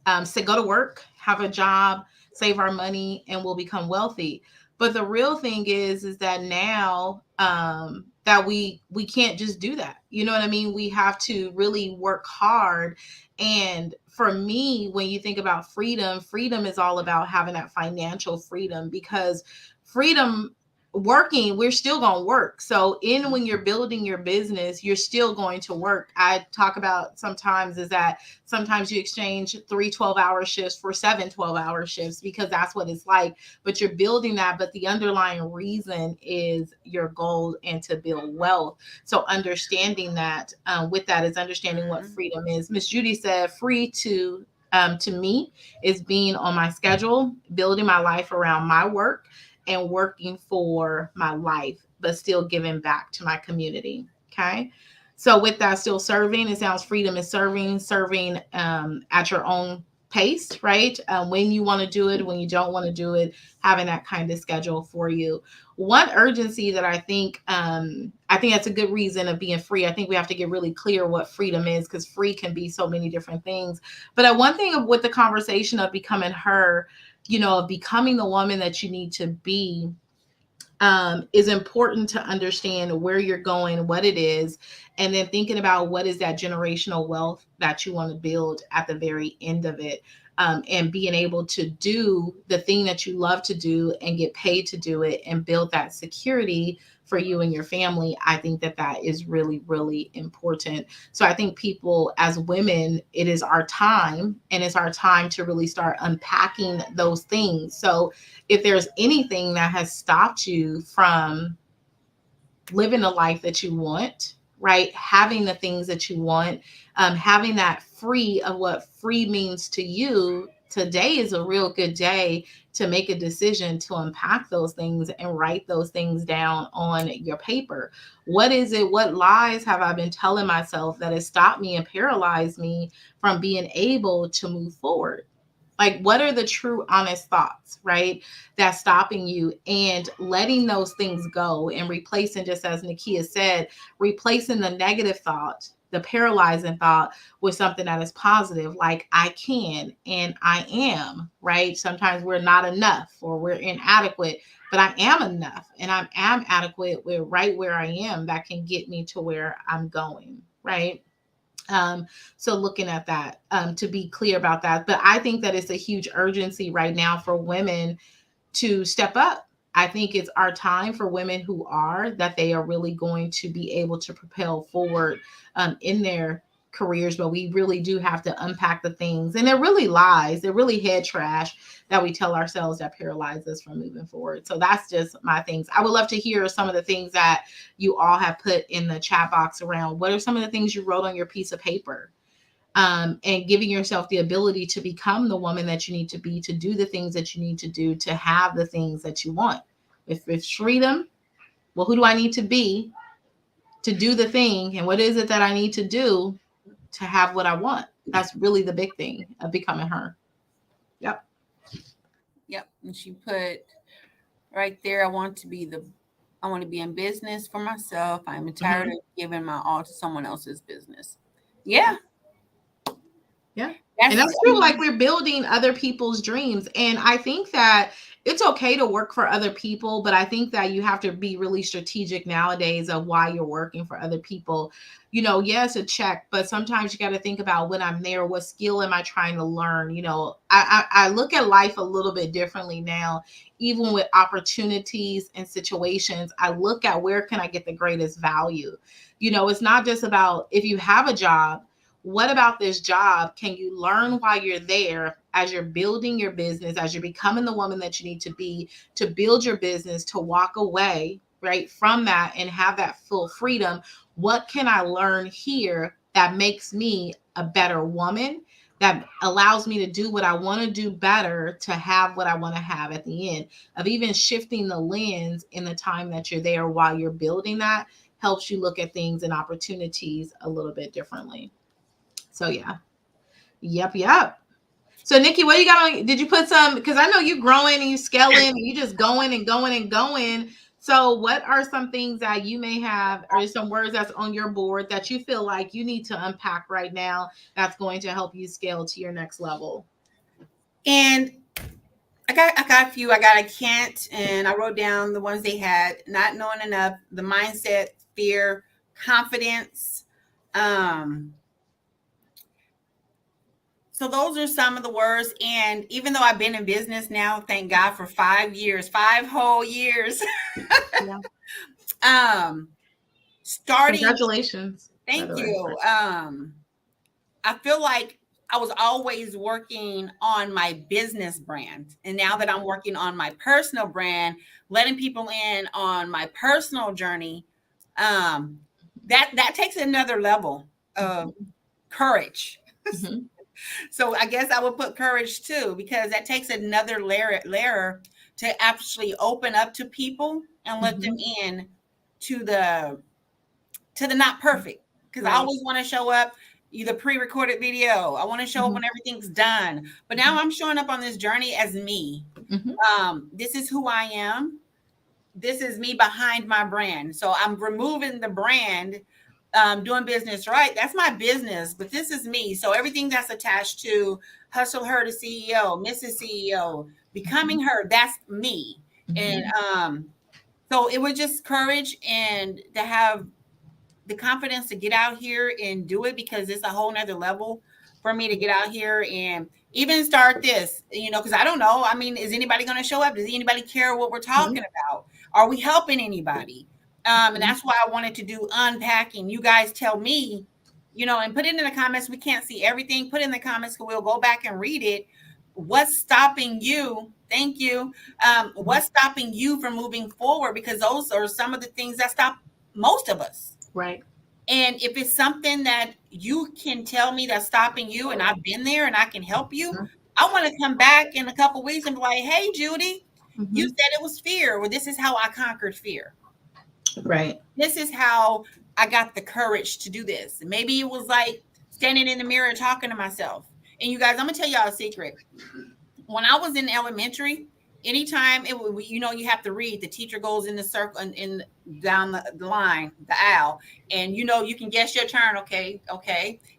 Speaker 2: go to work, have a job, save our money, and we'll become wealthy. But the real thing is that now that we can't just do that. You know what I mean? We have to really work hard. And for me, when you think about freedom is all about having that financial freedom, because freedom, working, we're still going to work. So when you're building your business, you're still going to work. I talk about sometimes is that sometimes you exchange 3 12-hour shifts for 7 12-hour shifts, because that's what it's like. But you're building that. But the underlying reason is your goal and to build wealth. So understanding that with that is understanding what freedom is. Miss Judy said free to me is being on my schedule, building my life around my work, and working for my life, but still giving back to my community. Okay. So with that, still serving, it sounds freedom is serving at your own pace, right? When you want to do it, when you don't want to do it, having that kind of schedule for you. One urgency that I think that's a good reason of being free. I think we have to get really clear what freedom is, because free can be so many different things. But one thing with the conversation of becoming her, of becoming the woman that you need to be, is important to understand where you're going, what it is, and then thinking about what is that generational wealth that you want to build at the very end of it. and being able to do the thing that you love to do and get paid to do it and build that security for you and your family. I think that that is really, really important. So I think people as women, it is our time, and it's our time to really start unpacking those things. So if there's anything that has stopped you from living the life that you want, right? Having the things that you want, having that free of what free means to you. Today is a real good day to make a decision to unpack those things and write those things down on your paper. What is it? What lies have I been telling myself that has stopped me and paralyzed me from being able to move forward? Like, what are the true, honest thoughts, right? That's stopping you, and letting those things go and replacing, just as Nakia said, replacing the negative thought, the paralyzing thought, with something that is positive, like I can and I am, right? Sometimes we're not enough or we're inadequate, but I am enough and I am adequate with right where I am, that can get me to where I'm going, right? So looking at that, to be clear about that. But I think that it's a huge urgency right now for women to step up. I think it's our time for women who are, that they are really going to be able to propel forward in their careers. But we really do have to unpack the things. And they're really lies, they're really head trash that we tell ourselves that paralyze us from moving forward. So that's just my things. I would love to hear some of the things that you all have put in the chat box around. What are some of the things you wrote on your piece of paper? And giving yourself the ability to become the woman that you need to be, to do the things that you need to do, to have the things that you want. If it's freedom, well, who do I need to be to do the thing? And what is it that I need to do to have what I want? That's really the big thing of becoming her. Yep.
Speaker 1: Yep. And she put right there, I want to be in business for myself. I'm tired of giving my all to someone else's business. Yeah.
Speaker 2: Yeah. And that's true. Like, we're building other people's dreams. And I think that it's okay to work for other people, but I think that you have to be really strategic nowadays of why you're working for other people. You know, yes, a check, but sometimes you got to think about, when I'm there, what skill am I trying to learn? You know, I look at life a little bit differently now, even with opportunities and situations. I look at, where can I get the greatest value? You know, it's not just about, if you have a job, what about this job can you learn while you're there, as you're building your business, as you're becoming the woman that you need to be, to build your business, to walk away, right, from that and have that full freedom? What can I learn here that makes me a better woman, that allows me to do what I want to do better, to have what I want to have at the end? Of even shifting the lens in the time that you're there while you're building that, helps you look at things and opportunities a little bit differently. So yeah. Yep. So Nikki, what you got on? Did you put some? Because I know you growing and you scaling and you just going and going and going. So what are some things that you may have, or some words that's on your board that you feel like you need to unpack right now, that's going to help you scale to your next level?
Speaker 1: And I got a few. I can't, and I wrote down the ones they had: not knowing enough, the mindset, fear, confidence. So those are some of the words. And even though I've been in business now, thank God, for 5 years, 5 whole years.
Speaker 2: Yeah.
Speaker 1: Starting.
Speaker 2: Congratulations.
Speaker 1: Thank you. I feel like I was always working on my business brand. And now that I'm working on my personal brand, letting people in on my personal journey, that takes another level of courage.
Speaker 2: Mm-hmm.
Speaker 1: So I guess I would put courage too, because that takes another layer to actually open up to people and let them in to the not perfect. Because I always want to show up either pre-recorded video. I want to show up when everything's done. But now I'm showing up on this journey as me. This is who I am. This is me behind my brand. So I'm removing the brand, doing business right. That's my business, but this is me. So everything that's attached to Hustle Her to CEO, Mrs. CEO, becoming her, that's me. And so it was just courage, and to have the confidence to get out here and do it, because it's a whole nother level for me to get out here and Even start this, because I don't know. I mean, is anybody going to show up? Does anybody care what we're talking about? Are we helping anybody? And that's why I wanted to do unpacking. You guys tell me, and put it in the comments. We can't see everything. Put it in the comments, because we'll go back and read it. What's stopping you? Thank you. What's stopping you from moving forward? Because those are some of the things that stop most of us.
Speaker 2: Right.
Speaker 1: And if it's something that you can tell me that's stopping you, and I've been there and I can help you, I want to come back in a couple of weeks and be like, hey, Judy, you said it was fear. Well, this is how I conquered fear.
Speaker 2: Right.
Speaker 1: This is how I got the courage to do this. Maybe it was like standing in the mirror talking to myself. And you guys, I'm going to tell y'all a secret. When I was in elementary, anytime you have to read, the teacher goes in the circle and in down the line, the aisle, and you can guess your turn. Okay.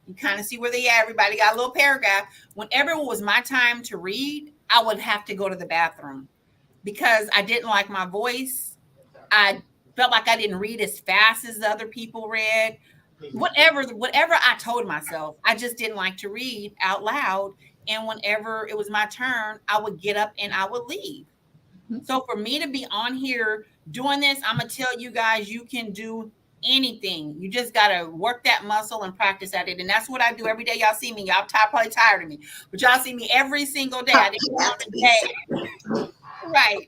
Speaker 1: You kind of see where they at. Everybody got a little paragraph. Whenever it was my time to read, I would have to go to the bathroom because I didn't like my voice. I felt like I didn't read as fast as the other people read. Whatever I told myself, I just didn't like to read out loud. And whenever it was my turn, I would get up and I would leave. So for me to be on here doing this, I'm going to tell you guys, you can do anything. You just got to work that muscle and practice at it. And that's what I do every day. Y'all see me. Y'all probably tired of me, but y'all see me every single day. I didn't come on today. Right.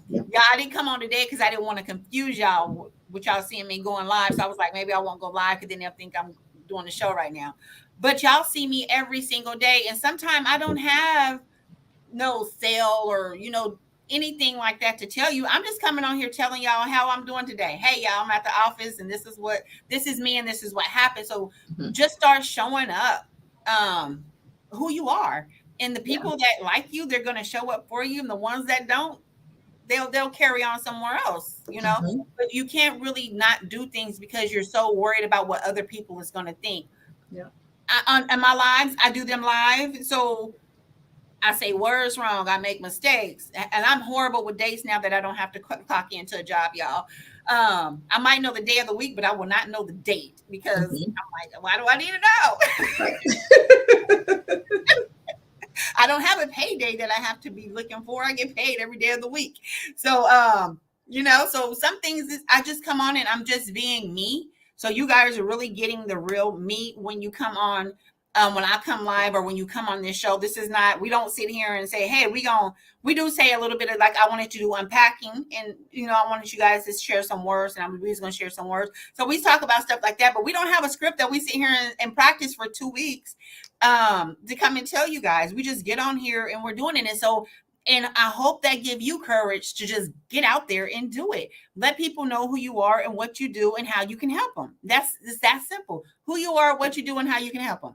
Speaker 1: Yeah, I didn't come on today because I didn't want to confuse y'all with y'all seeing me going live. So I was like, maybe I won't go live because then they'll think I'm doing the show right now. But y'all see me every single day. And sometimes I don't have no sale or, anything like that to tell you. I'm just coming on here telling y'all how I'm doing today. Hey, y'all, I'm at the office and this is me and this is what happened. So just start showing up who you are. And the people that like you, they're going to show up for you. And the ones that don't, they'll carry on somewhere else, But you can't really not do things because you're so worried about what other people is going to think.
Speaker 2: Yeah.
Speaker 1: On my lives, I do them live. So I say words wrong. I make mistakes. And I'm horrible with dates now that I don't have to clock into a job, y'all. I might know the day of the week, but I will not know the date because I'm like, why do I need to know? I don't have a payday that I have to be looking for. I get paid every day of the week. So, so some things I just come on and I'm just being me. So you guys are really getting the real me when you come on, when I come live or when you come on this show. This is not, we don't sit here and say, hey, we do say a little bit of like, I wanted to do unpacking and, I wanted you guys to share some words and I'm just going to share some words. So we talk about stuff like that, but we don't have a script that we sit here and practice for 2 weeks to come and tell you guys. We just get on here and we're doing it. And so, and I hope that give you courage to just get out there and do it. Let people know who you are and what you do and how you can help them. It's that simple. Who you are, what you do, and how you can help them.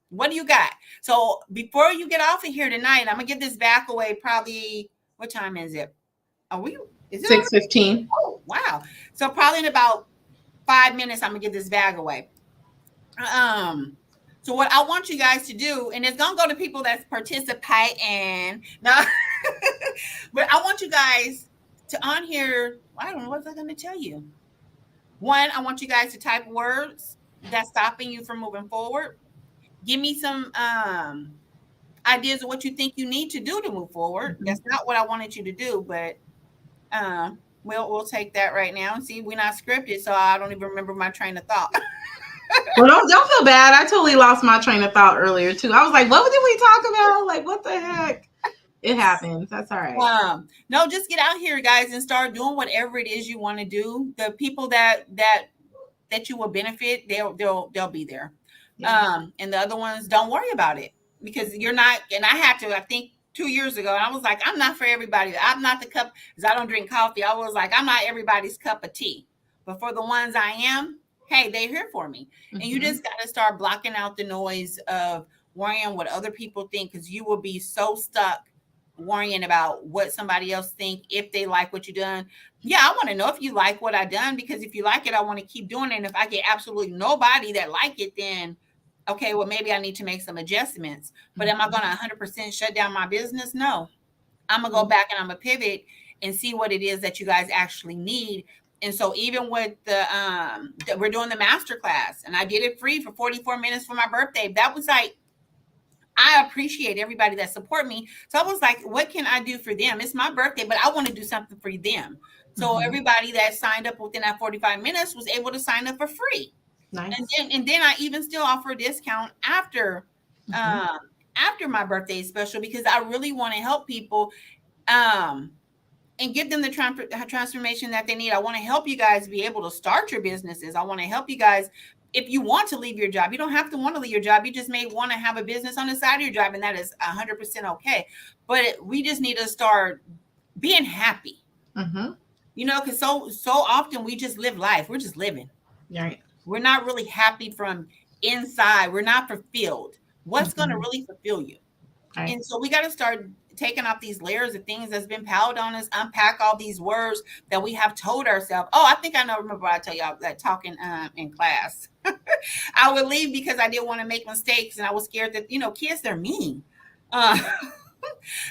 Speaker 1: What do you got? So before you get off of here tonight, I'm gonna give this back away. Probably, what time is it? Is it
Speaker 2: 6:15?
Speaker 1: Oh, wow. So probably in about 5 minutes, I'm gonna give this bag away. So what I want you guys to do, and it's gonna go to people that's participating. No, but I want you guys to on here. I don't know what I'm gonna tell you. One, I want you guys to type words that's stopping you from moving forward. Give me some ideas of what you think you need to do to move forward. That's not what I wanted you to do, but we'll take that right now. See, we're not scripted, so I don't even remember my train of thought.
Speaker 2: Well, don't feel bad. I totally lost my train of thought earlier too. I was like, what did we talk about? Like, what the heck? It happens. That's all right.
Speaker 1: No, just get out here, guys, and start doing whatever it is you want to do. The people that you will benefit, they'll be there. Yeah. And the other ones, don't worry about it because you're not. And I had to, I think 2 years ago, and I was like, I'm not for everybody. I'm not the cup, because I don't drink coffee. I was like, I'm not everybody's cup of tea. But for the ones I am, hey, they're here for me. And you just got to start blocking out the noise of worrying what other people think, because you will be so stuck worrying about what somebody else think, if they like what you done. Yeah, I want to know if you like what I done, because if you like it, I want to keep doing it. And if I get absolutely nobody that like it, then okay, well, maybe I need to make some adjustments. But am I going to 100% shut down my business? No. I'm going to go back and I'm going to pivot and see what it is that you guys actually need. And so even with we're doing the master class, and I did it free for 44 minutes for my birthday. That was like I appreciate everybody that support me. So I was like, what can I do for them? It's my birthday, but I want to do something for them. So
Speaker 2: Mhm.
Speaker 1: everybody that signed up within that 45 minutes was able to sign up for free. And
Speaker 2: Nice.
Speaker 1: then I even still offer a discount
Speaker 2: Mhm.
Speaker 1: um after my birthday special, because I really want to help people um and give them the transformation that they need. I want to help you guys be able to start your businesses. I want to help you guys. If you want to leave your job, you don't have to want to leave your job. You just may want to have a business on the side of your job, and that is 100% okay. But we just need to start being happy,
Speaker 2: Mhm.
Speaker 1: because so often we just live life. We're just living.
Speaker 2: Right.
Speaker 1: We're not really happy from inside. We're not fulfilled. What's going to
Speaker 2: Mhm.
Speaker 1: really fulfill you?
Speaker 2: Right.
Speaker 1: And so we got to start taking off these layers of things that's been piled on us, unpack all these words that we have told ourselves. Oh, I think I know. Remember what I tell y'all that talking in class. I would leave because I didn't want to make mistakes, and I was scared that kids, they're mean. Uh,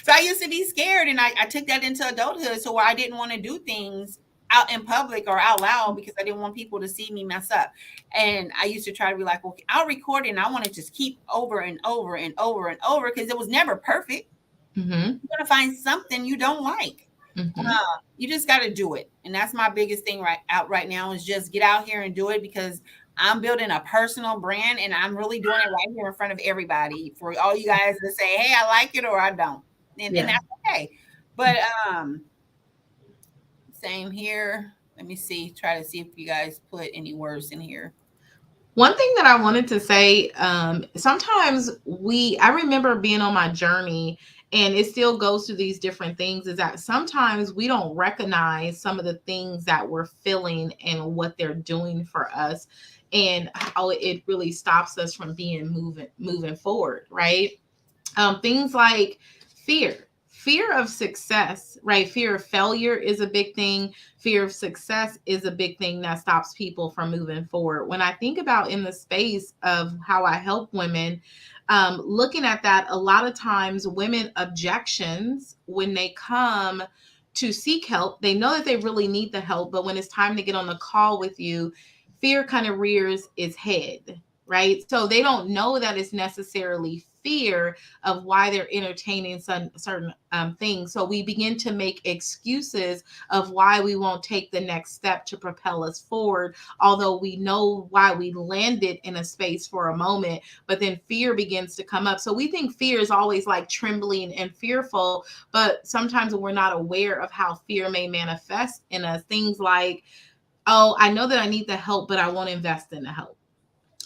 Speaker 1: so I used to be scared, and I took that into adulthood. So where I didn't want to do things out in public or out loud because I didn't want people to see me mess up. And I used to try to be like, well, I'll record it, and I want to just keep over and over and over and over, because it was never perfect.
Speaker 2: Mhm.
Speaker 1: You're gonna find something you don't like.
Speaker 2: Mhm.
Speaker 1: You just got to do it, and that's my biggest thing right now is just get out here and do it, because I'm building a personal brand, and I'm really doing it right here in front of everybody for all you guys to say, hey, I like it or I don't, and
Speaker 2: Yeah.
Speaker 1: that's okay. But same here. Let me see. Try to see if you guys put any words in here.
Speaker 2: One thing that I wanted to say, sometimes I remember being on my journey, and it still goes through these different things, is that sometimes we don't recognize some of the things that we're feeling and what they're doing for us, and how it really stops us from being moving forward, right? Things like fear of success, right? Fear of failure is a big thing. Fear of success is a big thing that stops people from moving forward. When I think about in the space of how I help women, looking at that, a lot of times women objections when they come to seek help, they know that they really need the help, but when it's time to get on the call with you, fear kind of rears its head, right? So they don't know that it's necessarily fear of why they're entertaining certain things. So we begin to make excuses of why we won't take the next step to propel us forward, although we know why we landed in a space for a moment, but then fear begins to come up. So we think fear is always like trembling and fearful, but sometimes we're not aware of how fear may manifest in us. Things like, oh, I know that I need the help, but I won't invest in the help,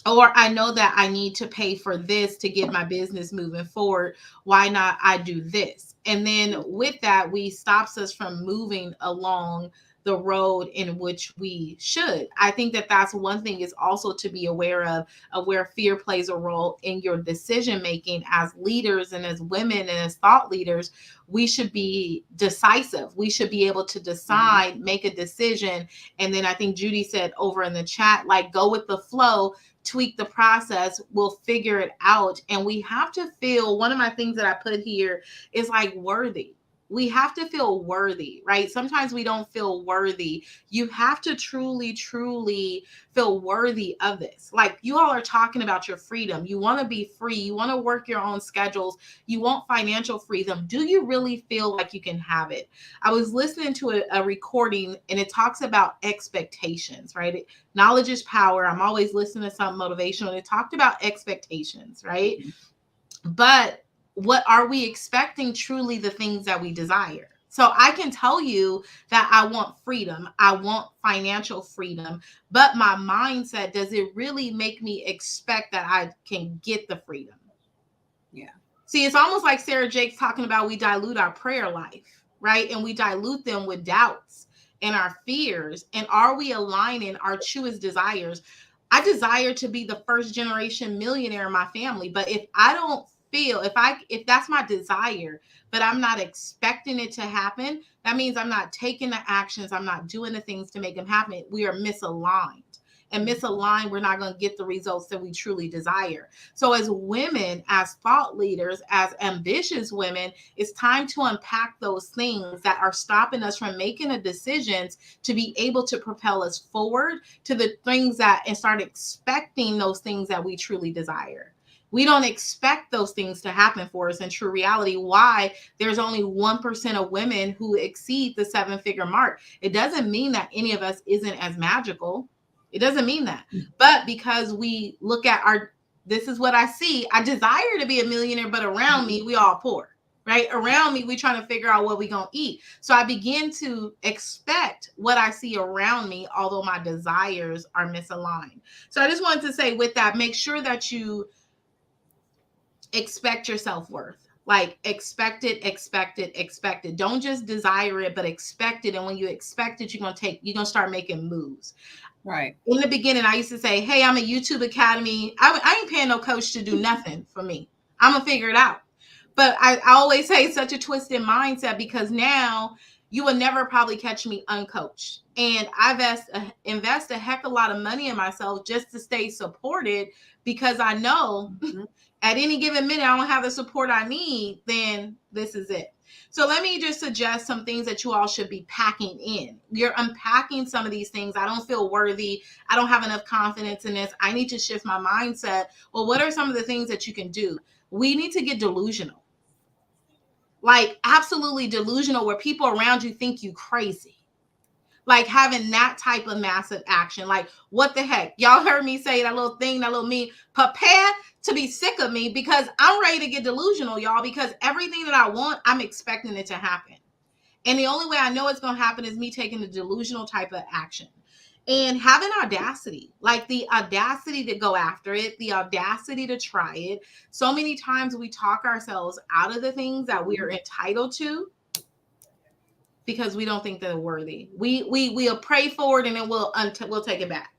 Speaker 2: or I know that I need to pay for this to get my business moving forward. Why not I do this? And then with that, we stops us from moving along the road in which we should. I think that that's one thing is also to be aware of where fear plays a role in your decision making as leaders and as women and as thought leaders. We should be decisive. We should be able to decide, make a decision. And then I think Judy said over in the chat, like, go with the flow, tweak the process, we'll figure it out. And we have to feel, one of my things that I put here is like worthy. We have to feel worthy, right? Sometimes we don't feel worthy. You have to truly, truly feel worthy of this. Like, you all are talking about your freedom. You want to be free. You want to work your own schedules. You want financial freedom. Do you really feel like you can have it? I was listening to a recording, and it talks about expectations, right? Knowledge is power. I'm always listening to something motivational. And it talked about expectations, right? But what are we expecting truly the things that we desire? So I can tell you that I want freedom. I want financial freedom, but my mindset, does it really make me expect that I can get the freedom?
Speaker 1: Yeah.
Speaker 2: See, it's almost like Sarah Jake's talking about, we dilute our prayer life, right? And we dilute them with doubts and our fears. And are we aligning our truest desires? I desire to be the first generation millionaire in my family, but if I don't feel, if that's my desire, but I'm not expecting it to happen, that means I'm not taking the actions, I'm not doing the things to make them happen. We are misaligned. And misaligned, we're not going to get the results that we truly desire. So, as women, as thought leaders, as ambitious women, it's time to unpack those things that are stopping us from making the decisions to be able to propel us forward to the things that, and start expecting those things that we truly desire. We don't expect those things to happen for us. In true reality, why there's only 1% of women who exceed the 7-figure mark. It doesn't mean that any of us isn't as magical. It doesn't mean that. But because we look at this is what I see. I desire to be a millionaire, but around me, we all poor, right? Around me, we trying to figure out what we gonna eat. So I begin to expect what I see around me, although my desires are misaligned. So I just wanted to say with that, make sure that you expect your self-worth. Like expect it, expect it, expect it. Don't just desire it, but expect it. And when you expect it, you're gonna start making moves.
Speaker 1: Right.
Speaker 2: In the beginning, I used to say, hey, I'm a YouTube Academy. I ain't paying no coach to do nothing for me. I'm gonna figure it out. But I always say such a twisted mindset, because now you will never probably catch me uncoached. And I invest a heck of a lot of money in myself just to stay supported, because I know at any given minute I don't have the support I need, then this is it. So let me just suggest some things that you all should be packing in. You're unpacking some of these things. I don't feel worthy. I don't have enough confidence in this. I need to shift my mindset. Well, what are some of the things that you can do? We need to get delusional. Like absolutely delusional, where people around you think you crazy. Like having that type of massive action. Like, what the heck? Y'all heard me say that little thing, that little meme. Prepare to be sick of me, because I'm ready to get delusional, y'all, because everything that I want, I'm expecting it to happen. And the only way I know it's going to happen is me taking the delusional type of action. And having audacity, like the audacity to go after it, the audacity to try it. So many times we talk ourselves out of the things that we are entitled to because we don't think they're worthy. We'll pray for it and then we'll take it back.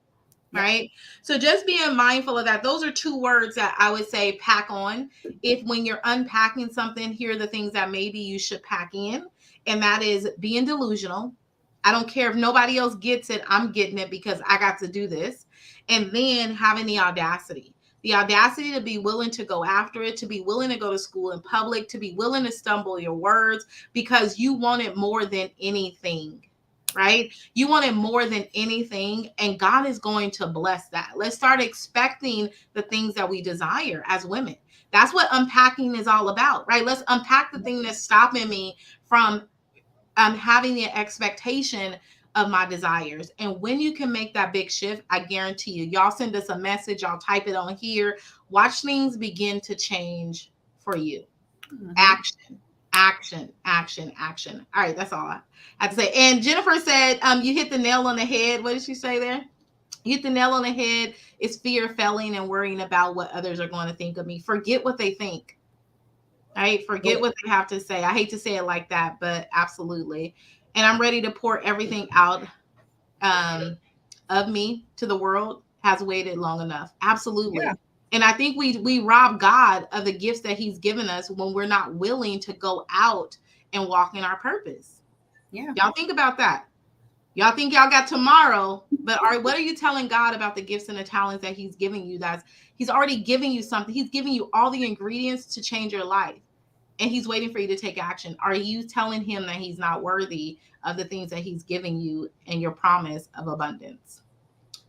Speaker 2: Yep. Right. So just being mindful of that. Those are 2 words that I would say pack on. If when you're unpacking something, here are the things that maybe you should pack in. And that is being delusional. I don't care if nobody else gets it. I'm getting it because I got to do this. And then having the audacity to be willing to go after it, to be willing to go to school in public, to be willing to stumble your words because you want it more than anything. Right? You want it more than anything, and God is going to bless that. Let's start expecting the things that we desire as women. That's what unpacking is all about, right? Let's unpack the thing that's stopping me from having the expectation of my desires. And when you can make that big shift, I guarantee you, y'all send us a message, y'all type it on here, watch things begin to change for you. Action. All right, that's all I have to say. And Jennifer said, you hit the nail on the head. What did she say there? You hit the nail on the head. It's fear, failing, and worrying about what others are going to think of me. Forget what they think. Right? Forget what they have to say. I hate to say it like that, but absolutely. And I'm ready to pour everything out of me to the world. Has waited long enough. Absolutely. Yeah. And I think we rob God of the gifts that he's given us when we're not willing to go out and walk in our purpose. Yeah. Y'all think about that. Y'all think y'all got tomorrow, but what are you telling God about the gifts and the talents that he's giving you? He's already giving you something. He's giving you all the ingredients to change your life. And he's waiting for you to take action. Are you telling him that he's not worthy of the things that he's giving you and your promise of abundance?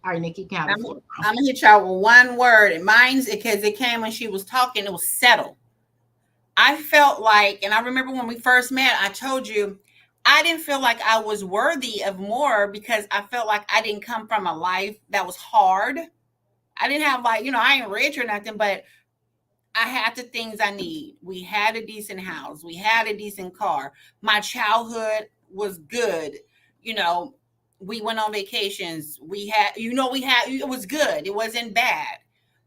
Speaker 2: All right, Nikki, I'm
Speaker 1: going to hit y'all with one word. And mine's, because it came when she was talking, it was settle. I felt like, and I remember when we first met, I told you, I didn't feel like I was worthy of more because I felt like I didn't come from a life that was hard. I didn't have I ain't rich or nothing, but I had the things I need. We had a decent house. We had a decent car. My childhood was good. We went on vacations. It was good. It wasn't bad.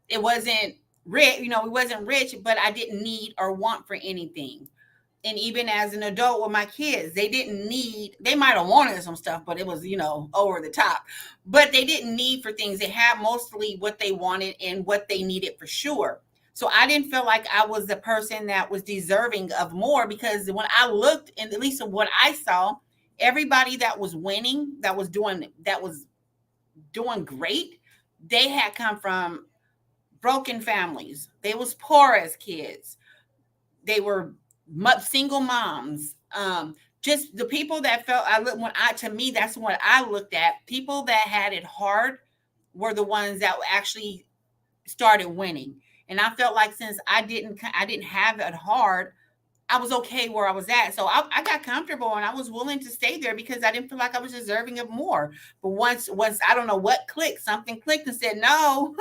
Speaker 1: It wasn't rich. It wasn't rich, but I didn't need or want for anything. And even as an adult with my kids, they might have wanted some stuff, but it was, over the top. But they didn't need for things. They had mostly what they wanted and what they needed for sure. So I didn't feel like I was the person that was deserving of more, because when I looked, and at least what I saw, everybody that was winning, that was doing great, they had come from broken families. They was poor as kids. They were single moms. Just the people that felt to me, that's what I looked at. People that had it hard were the ones that actually started winning. And I felt like since I didn't have it hard, I was okay where I was at. So I got comfortable and I was willing to stay there because I didn't feel like I was deserving of more. But once I don't know what clicked, something clicked and said, no,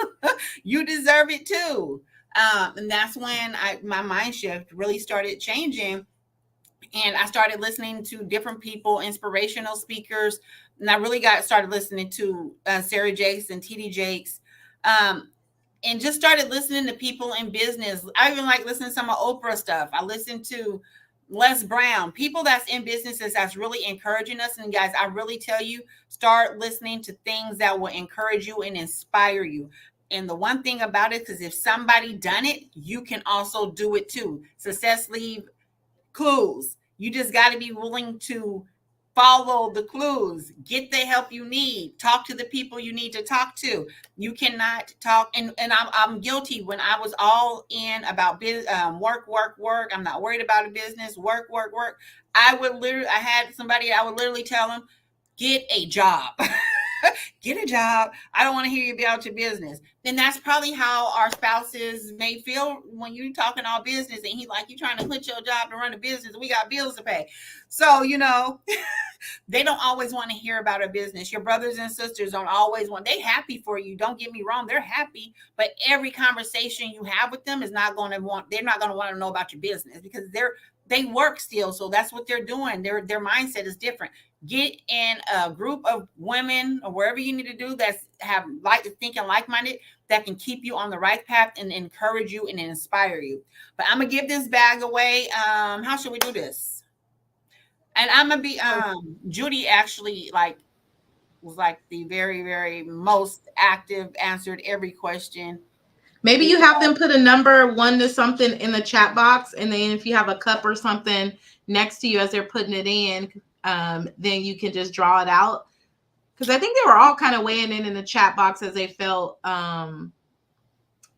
Speaker 1: you deserve it too. And that's when my mind shift really started changing, and I started listening to different people, inspirational speakers, and I really got started listening to Sarah Jakes and TD Jakes, um, and just started listening to people in business. I even like listening to some of Oprah stuff. I listened to Les Brown, people that's in businesses that's really encouraging us. And guys, I really tell you, start listening to things that will encourage you and inspire you. And the one thing about it is if somebody done it, you can also do it too. Success leave clues. You just got to be willing to follow the clues, get the help you need, talk to the people you need to talk to. You cannot talk, and I'm guilty when I was all in about work, work, work. I'm not worried about a business, work, work, work. I had somebody, I would literally tell them, get a job. Get a job. I don't want to hear you about your business. And that's probably how our spouses may feel when you're talking all business and he like, you trying to quit your job to run a business. We got bills to pay. So, they don't always want to hear about a business. Your brothers and sisters don't always want, they happy for you. Don't get me wrong. They're happy, but every conversation you have with them is not going to want, they're not going to want to know about your business because they work still. So that's what they're doing. Their mindset is different. Get in a group of women or wherever you need to do that's have like thinking like-minded that can keep you on the right path and encourage you and inspire you. But I'm gonna give this bag away. How should we do this? And I'm gonna be Judy actually was like the very, very most active, answered every question.
Speaker 2: Maybe you have them put a number 1 to something in the chat box, and then if you have a cup or something next to you as they're putting it in, then you can just draw it out. Because I think they were all kind of weighing in the chat box as they felt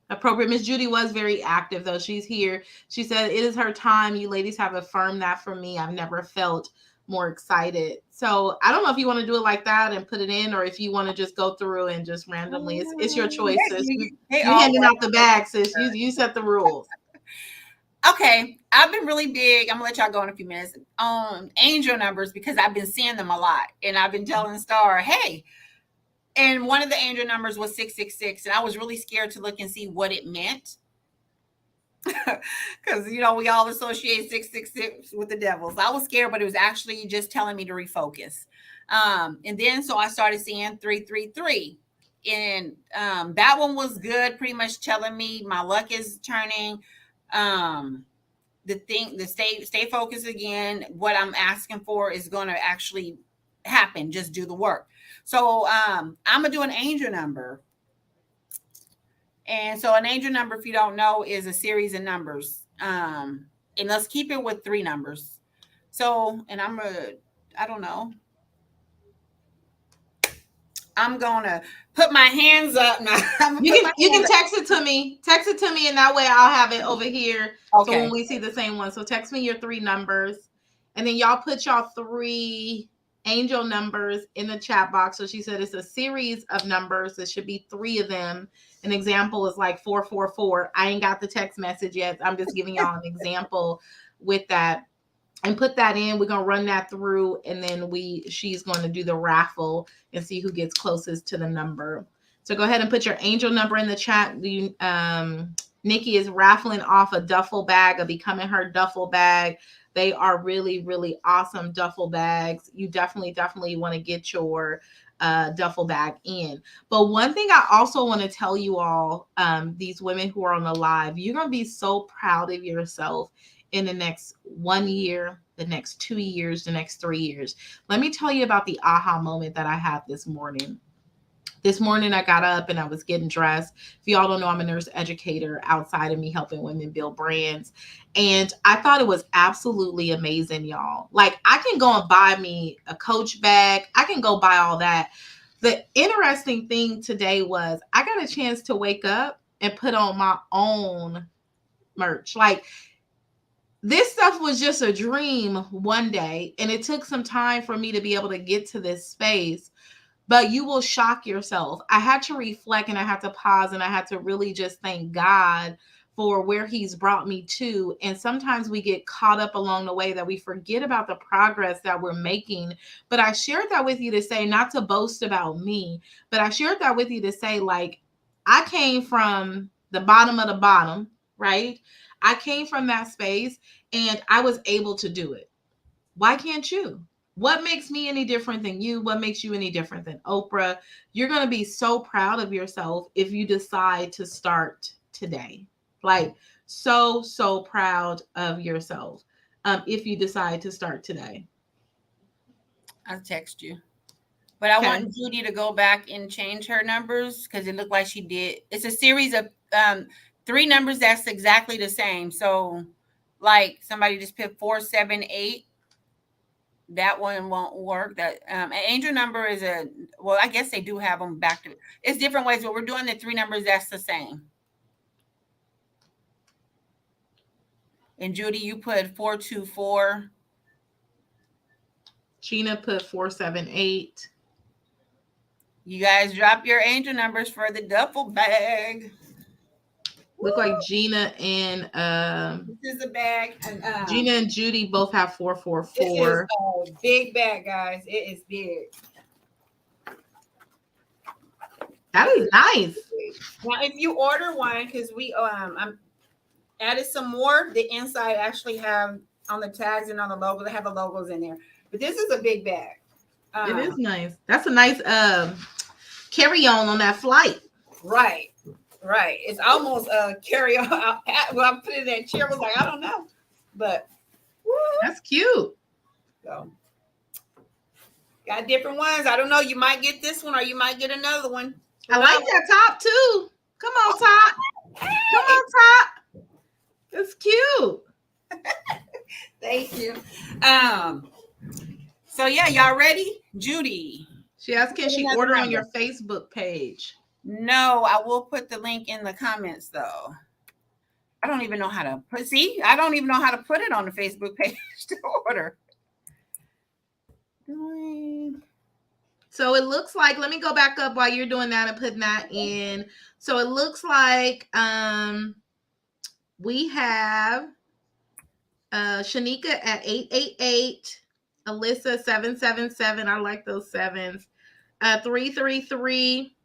Speaker 2: appropriate. Miss Judy was very active, though. She's here. She said, it is her time. You ladies have affirmed that for me. I've never felt more excited. So I don't know if you want to do it like that and put it in, or if you want to just go through and just randomly. It's your choice, sis. You handing out the bag, sis. You set the rules.
Speaker 1: Okay, I've been really big. I'm gonna let y'all go in a few minutes on angel numbers because I've been seeing them a lot, and I've been telling Star, hey. And one of the angel numbers was 666, and I was really scared to look and see what it meant because we all associate 666 with the devil. So I was scared, but it was actually just telling me to refocus. And then so I started seeing 333, and that one was good, pretty much telling me my luck is turning. The stay focused again. What I'm asking for is going to actually happen. Just do the work. So I'm gonna do an angel number. And so an angel number, if you don't know, is a series of numbers. And let's keep it with 3 numbers. So, and I don't know. I'm gonna put my hands up now.
Speaker 2: You can text it to me. Text it to me, and that way I'll have it over here. Okay. So when we see the same one. So text me your 3 numbers. And then y'all put y'all 3 angel numbers in the chat box. So she said it's a series of numbers. There should be 3 of them. An example is like 444. I ain't got the text message yet. I'm just giving y'all an example with that. And put that in. We're gonna run that through, and then she's going to do the raffle and see who gets closest to the number. So go ahead and put your angel number in the chat. Nikki is raffling off a duffel bag, a Becoming Her duffel bag. They are really, really awesome duffel bags. You definitely want to get your duffel bag in. But one thing I also want to tell you all, these women who are on the live, you're going to be so proud of yourself in the next 1 year, the next 2 years, the next 3 years. Let me tell you about the aha moment that I had this morning. This morning, I got up and I was getting dressed. If y'all don't know, I'm a nurse educator outside of me helping women build brands. And I thought it was absolutely amazing, y'all. Like, I can go and buy me a Coach bag. I can go buy all that. The interesting thing today was I got a chance to wake up and put on my own merch. Like, this stuff was just a dream one day, and it took some time for me to be able to get to this space. but you will shock yourself. I had to reflect and I had to pause and I had to really just thank God for where he's brought me to. And sometimes we get caught up along the way that we forget about the progress that we're making. But I shared that with you to say, not to boast about me, but I shared that with you to say, like, I came from the bottom of the bottom, right? I came from that space and I was able to do it. Why can't you? What makes me any different than you? What makes you any different than Oprah? You're going to be so proud of yourself if you decide to start today. Like, so proud of yourself if you decide to start today.
Speaker 1: I'll text you. But I
Speaker 2: Okay.
Speaker 1: want Judy to go back and change her numbers because it looked like she did. It's a series of 3 numbers that's exactly the same. So, like somebody just put 478. That one won't work. That an angel number is a well. I guess they do have them back to. It's different ways, but we're doing the 3 numbers that's the same. And Judy, you put 424.
Speaker 2: Gina put 478.
Speaker 1: You guys drop your angel numbers for the duffel bag.
Speaker 2: Look like Gina and
Speaker 1: This is a bag. And,
Speaker 2: Gina and Judy both have
Speaker 1: This is
Speaker 2: 444.
Speaker 1: a big bag, guys. It is big.
Speaker 2: That is nice.
Speaker 1: Now, if you order one, because we I'm added some more, the inside actually have on the tags and on the logo, they have the logos in there. But this is a big bag.
Speaker 2: It is nice. That's a nice carry-on on that flight.
Speaker 1: Right. Right. It's almost a carry on. Well, I put it in that chair. I was like, I don't know. But
Speaker 2: That's cute.
Speaker 1: so got different ones. I don't know. You might get this one or you might get another one.
Speaker 2: I like that top too. Come on, top. Come on, top. It's cute.
Speaker 1: Thank you. So yeah, y'all ready? Judy.
Speaker 2: She asked, can she order on your Facebook page?
Speaker 1: No, I will put the link in the comments though. I don't even know how to put. See, I don't even know how to put it on the Facebook page to order.
Speaker 2: So it looks like, let me go back up while you're doing that and putting that in. So it looks like we have Shanika at 888, Alyssa 777. I like those sevens. 333,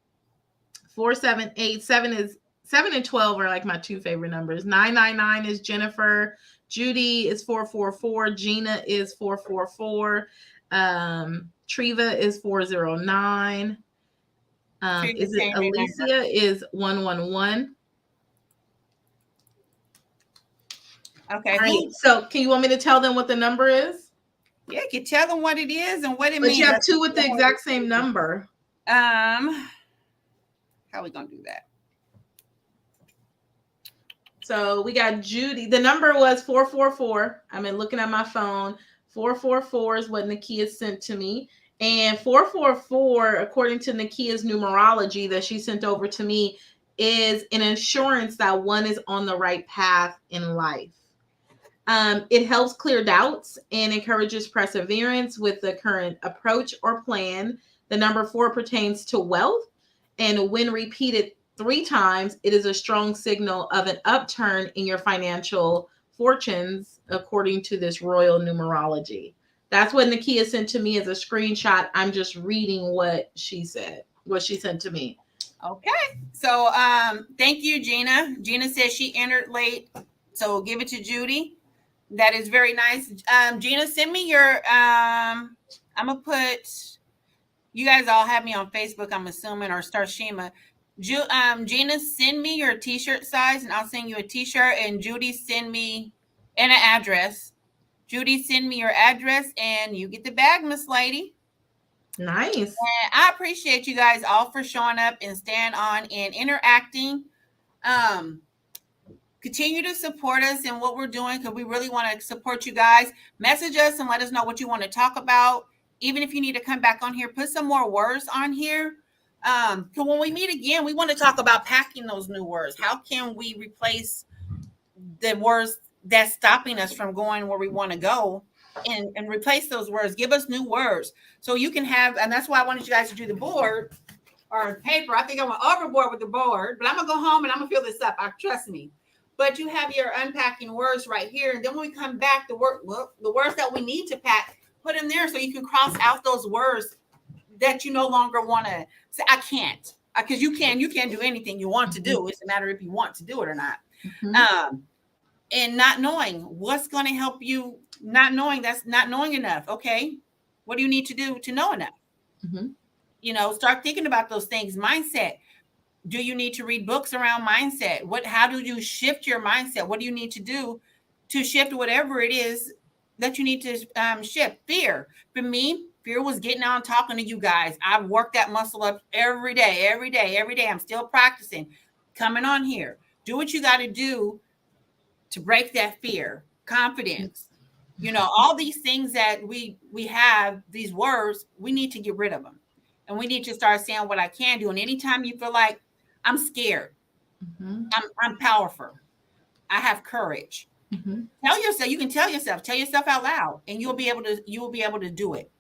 Speaker 2: 478. 7 and 12 are like my 2 favorite numbers. 999 is Jennifer. Judy is 444. Gina is 444. Treva is 409. Is it Alicia is 111?
Speaker 1: Okay.
Speaker 2: Right. So can you want me to tell them what the number is?
Speaker 1: Yeah, you can tell them what it is and what it
Speaker 2: But
Speaker 1: means.
Speaker 2: you have 2 with the exact same number.
Speaker 1: How are we gonna do that?
Speaker 2: So we got Judy. The number was 444. I'm looking at my phone. 444 is what Nakia sent to me. And 444, according to Nakia's numerology that she sent over to me, is an assurance that one is on the right path in life. It helps clear doubts and encourages perseverance with the current approach or plan. The number 4 pertains to wealth. And when repeated 3 times, it is a strong signal of an upturn in your financial fortunes, according to this royal numerology. That's what Nakia sent to me as a screenshot. I'm just reading what she said, what she sent to me.
Speaker 1: Okay. So thank you, Gina. Gina says she entered late. So give it to Judy. That is very nice. Gina, send me your I'm gonna put, you guys all have me on Facebook, I'm assuming, or Starshima. Gina, send me your t-shirt size and I'll send you a t-shirt. And Judy, send me and an address. Judy, send me your address and you get the bag, Miss Lady.
Speaker 2: Nice.
Speaker 1: And I appreciate you guys all for showing up and staying on and interacting. Continue to support us in what we're doing because we really want to support you guys. Message us and let us know what you want to talk about. Even if you need to come back on here, put some more words on here. So when we meet again, we want to talk about packing those new words. How can we replace the words that's stopping us from going where we want to go and replace those words. Give us new words so you can have, and that's why I wanted you guys to do the board or paper. I think I went overboard with the board, but I'm gonna go home and I'm gonna fill this up. Trust me. But you have your unpacking words right here, and then when we come back, the words that we need to pack, put in there so you can cross out those words that you no longer want to say. I can't, because you can do anything you want to do. It's a matter if you want to do it or not. And not knowing what's going to help you, not knowing, that's not knowing enough. Okay, what do you need to do to know enough? You know, start thinking about those things. Mindset. Do you need to read books around mindset? How do you shift your mindset? What do you need to do to shift whatever it is that you need to shift? Fear. For me, fear was getting out and talking to you guys. I've worked that muscle up every day. I'm still practicing. Coming on here. Do what you got to do to break that fear. Confidence. You know, all these things that we have, these words, we need to get rid of them. And we need to start saying what I can do. And anytime you feel like I'm scared, I'm powerful, I have courage. Tell yourself, you can tell yourself out loud, and you will be able to do it.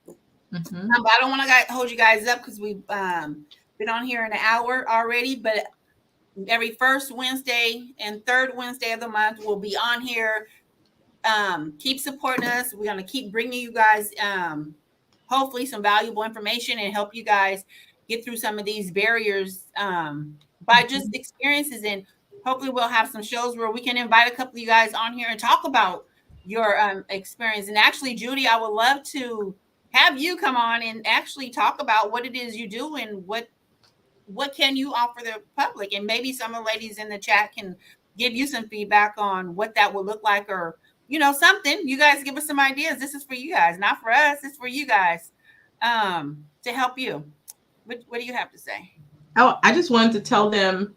Speaker 1: But I don't want to hold you guys up because we've been on here an hour already. But every first Wednesday and third Wednesday of the month, we'll be on here. Keep supporting us. We're going to keep bringing you guys hopefully some valuable information and help you guys get through some of these barriers by just experiences. And hopefully we'll have some shows where we can invite a couple of you guys on here and talk about your experience. And actually, Judy, I would love to have you come on and actually talk about what it is you do and what can you offer the public. And maybe some of the ladies in the chat can give you some feedback on what that would look like, or you know, something. You guys give us some ideas. This is for you guys, not for us. It's for you guys to help you. What do you have to say?
Speaker 2: Oh, I just wanted to tell them,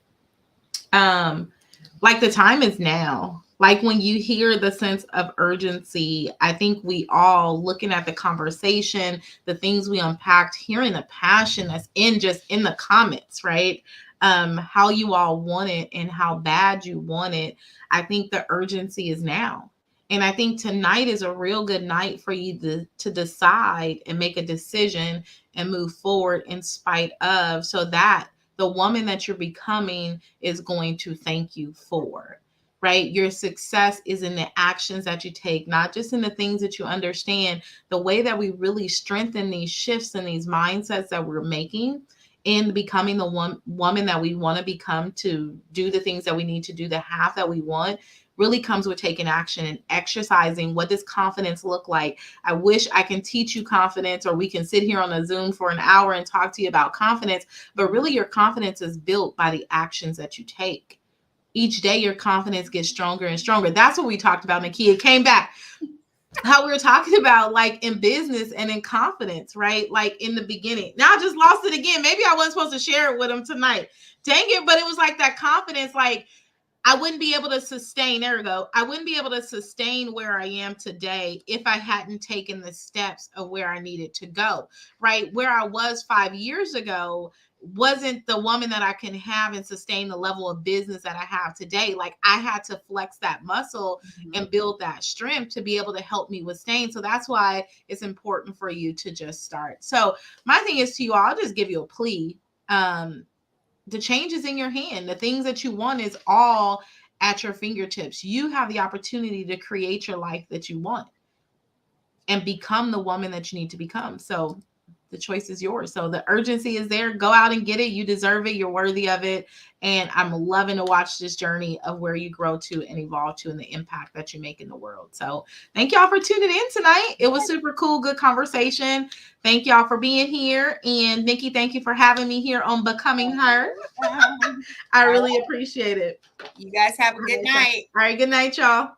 Speaker 2: like, the time is now. Like, when you hear the sense of urgency, I think we all, looking at the conversation, the things we unpacked, hearing the passion that's in the comments, right? How you all want it and how bad you want it. I think the urgency is now. And I think tonight is a real good night for you to decide and make a decision and move forward in spite of, so that the woman that you're becoming is going to thank you for, right? Your success is in the actions that you take, not just in the things that you understand. The way that we really strengthen these shifts and these mindsets that we're making in becoming the woman that we want to become, to do the things that we need to do, the half that we want, really comes with taking action and exercising. What does confidence look like? I wish I can teach you confidence, or we can sit here on a Zoom for an hour and talk to you about confidence, but really your confidence is built by the actions that you take. Each day your confidence gets stronger and stronger. That's what we talked about, Nakia. It came back. How we were talking about, like, in business and in confidence, right? Like, in the beginning. Now I just lost it again. Maybe I wasn't supposed to share it with them tonight. Dang it. But it was like that confidence, like, I wouldn't be able to sustain, there we go. I wouldn't be able to sustain where I am today if I hadn't taken the steps of where I needed to go, right? Where I was 5 years ago wasn't the woman that I can have and sustain the level of business that I have today. Like, I had to flex that muscle and build that strength to be able to help me withstand. So that's why it's important for you to just start. So my thing is to you all, I'll just give you a plea. The change is in your hand. The things that you want is all at your fingertips. You have the opportunity to create your life that you want and become the woman that you need to become. So the choice is yours. So the urgency is there. Go out and get it. You deserve it. You're worthy of it. And I'm loving to watch this journey of where you grow to and evolve to and the impact that you make in the world. So thank y'all for tuning in tonight. It was super cool. Good conversation. Thank y'all for being here. And Nikki, thank you for having me here on Becoming Her. I really appreciate it.
Speaker 1: You guys have a good night.
Speaker 2: All right. Good night, y'all.